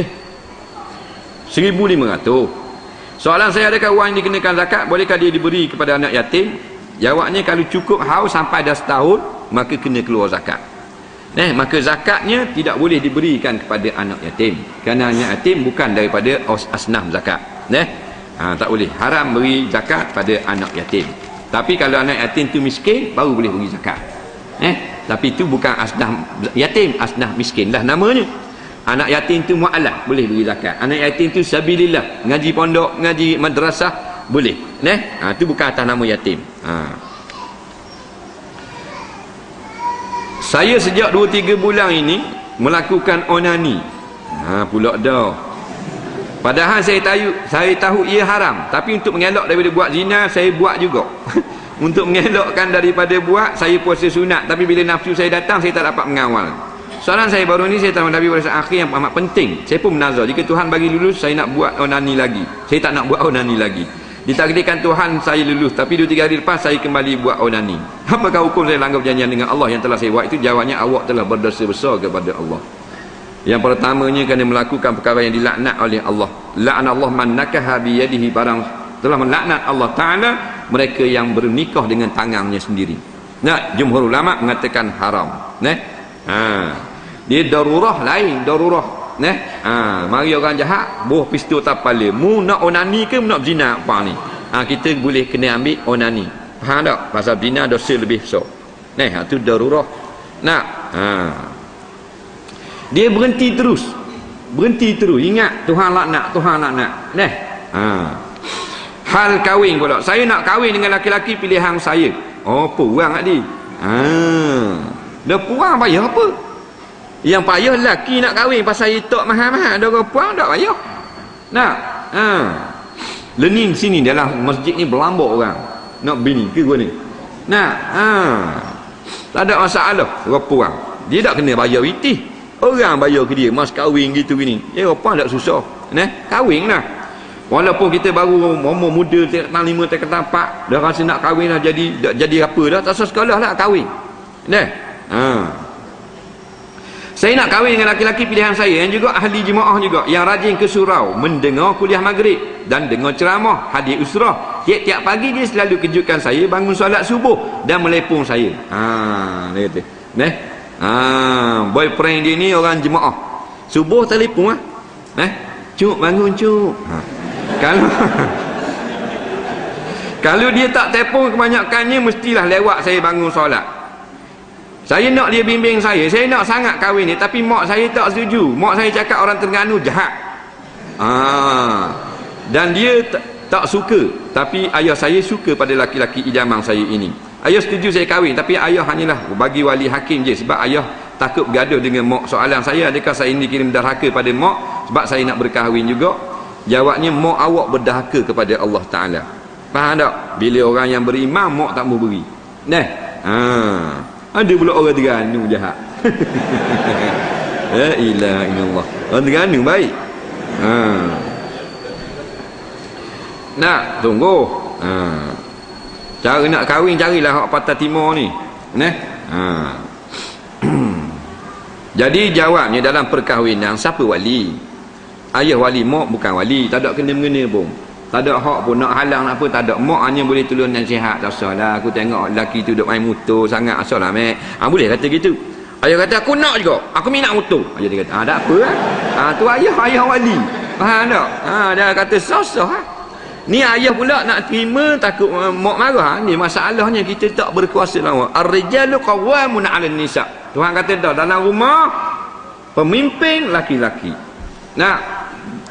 Soalan saya, adakah wang yang dikenakan zakat, bolehkah dia diberi kepada anak yatim? Jawabnya, kalau cukup haus sampai dah setahun, maka kena keluar zakat. Maka zakatnya tidak boleh diberikan kepada anak yatim, kerana anak yatim bukan daripada asnaf zakat. Tak boleh, haram beri zakat pada anak yatim. Tapi kalau anak yatim tu miskin, baru boleh beri zakat. Tapi itu bukan asnaf yatim, asnaf miskin lah namanya. Anak yatim tu mu'alaf, boleh beri zakat. Anak yatim tu sabilillah, ngaji pondok, ngaji madrasah, boleh. Itu bukan atas nama yatim. Saya sejak 2-3 bulan ini melakukan onani. Pula dah. Padahal saya tahu ia haram, tapi untuk mengelak daripada buat zina, saya buat juga. Untuk mengelakkan daripada buat, saya puasa sunat, tapi bila nafsu saya datang, saya tak dapat mengawal. Soalan saya baru ni, saya tahu Nabi pada saat akhir yang amat penting. Saya pun menazar, jika Tuhan bagi lulus, saya nak buat onani lagi. Saya tak nak buat onani lagi. Ditakdirkan Tuhan saya lulus, tapi 2-3 hari lepas saya kembali buat onani. Apakah hukum saya langgar perjanjian dengan Allah yang telah saya buat itu? Jawabnya, awak telah berdosa besar kepada Allah. Yang pertamanya kerana melakukan perkara yang dilaknat oleh Allah. La'anallahu man nakaha bi yadihi, barang telah melaknat Allah Taala mereka yang bernikah dengan tangannya sendiri. Nah, jumhur ulama mengatakan haram. Dia darurah lain, darurah. Mari orang jahat buah pistol tapal dia. Mu nak onani ke nak zina apa ni? Kita boleh kena ambil onani. Faham tak? Pasal zina dosa lebih besar. Itu darurah. Dia berhenti terus. Ingat Tuhan laknat, Tuhan laknat. Hal kahwin pula. Saya nak kahwin dengan laki-laki pilihan saya. Oh, kurang tak di? Dah kurang payah apa? Yang payah lelaki nak kahwin pasal itok mahal-mahal. Dah puang tak payah. Learning sini dalam masjid ni berlambak orang. Nak bini ke gua ni? Tak ada masalah. Orang puang. Dia tak kena bayar itih. Orang bayar ke dia mas kahwin gitu gini. Apa tak susah. Kahwin lah. Walaupun kita baru umur muda, tak 5, tak 4, dah rasa nak kahwin dah jadi apa dah, tak usah sekolah lah kahwin. Saya nak kahwin dengan laki-laki pilihan saya yang juga ahli jemaah juga, yang rajin ke surau, mendengar kuliah maghrib dan dengar ceramah, hadir usrah. Tiap-tiap pagi dia selalu kejutkan saya bangun solat subuh dan melepong saya. Dia kata, boyfriend dia ni orang jemaah. Subuh telefon Cuk bangun cuk. Kalau dia tak telefon, kebanyakannya mestilah lewat saya bangun solat. Saya nak dia bimbing saya nak sangat kahwin ni, tapi mak saya tak setuju. Mak saya cakap orang Terengganu jahat. Dan dia tak suka, tapi ayah saya suka pada laki-laki idaman saya ini. Ayah setuju saya kahwin, tapi ayah hanyalah bagi wali hakim je, sebab ayah takut bergaduh dengan mak. Soalan saya, adakah saya ini dikirim derhaka pada mak sebab saya nak berkahwin juga? Jawabnya, mak awak berdahaka kepada Allah Ta'ala. Faham tak? Bila orang yang beriman, mak tak mau beri. Ada pula orang Terengganu jahat. La ilaha illallah. Orang Terengganu baik. Nak tunggu. Cara nak kahwin, carilah hak patah timur ni. Jadi jawabnya dalam perkahwinan, siapa wali? Ayah wali, mak bukan wali. Tak ada kena-mengena pun. Tak ada hak pun nak halang nak apa, tak ada. Mak hanya boleh tolong nasihat. Tak usahlah aku tengok lelaki tu duk main motor sangat, asal lah mek. Boleh kata gitu. Ayah kata aku nak juga, aku minat motor. Ayah dia kata tak apa tu ayah wali. Faham tak? Dia kata sah-sah. Ni ayah pula nak terima, takut mak marah. Ni masalahnya kita tak berkuasa lawan. Ar-rijalu qawwamun 'alan nisa. Tuhan kata dah, dalam rumah pemimpin laki-laki.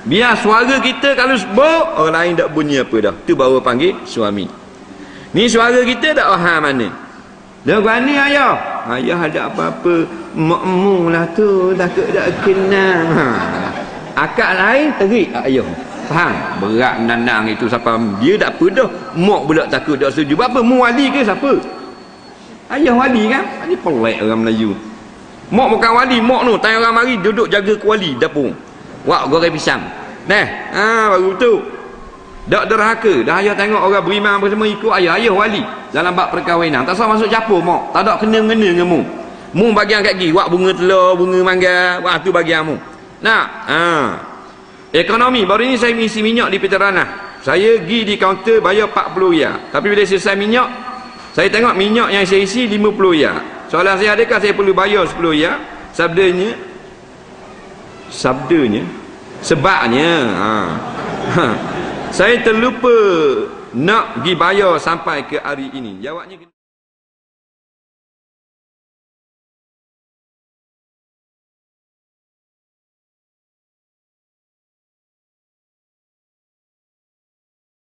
Biar suara kita kalau sebut, orang lain tak bunyi apa dah. Tu baru panggil suami. Ni suara kita tak faham mana. Dah berani ayah. Ayah ada apa-apa, makmum lah tu, takut tak kenal. Akak lain terik ayah. Faham? Berat menandang itu siapa. Dia tak apa dah. Mak pula takut tak setuju. Apa? Mu wali ke siapa? Ayah wali kan? Ini pelik orang Melayu. Mak bukan wali. Mak tu tanya orang mari duduk jaga kuali dapur. Wak goreng pisang. Baru tu. Tak derhaka. Dah ayah tengok orang beriman bersama ikut ayah. Ayah wali. Dalam bab perkahwinan. Tak usah masuk capur mak. Tak ada kena-mengena dengan mu. Mu bagian kat gigi. Wak bunga telur, bunga mangga. Wak tu bagian mu. Ekonomi, baru ini saya isi minyak di Peterana. Saya pergi di kaunter bayar 40 riyal. Tapi bila selesai minyak, saya tengok minyak yang saya isi 50 riyal. Soalan saya, adakah saya perlu bayar 10 riyal? Sebabnya saya terlupa nak pergi bayar sampai ke hari ini. Jawabnya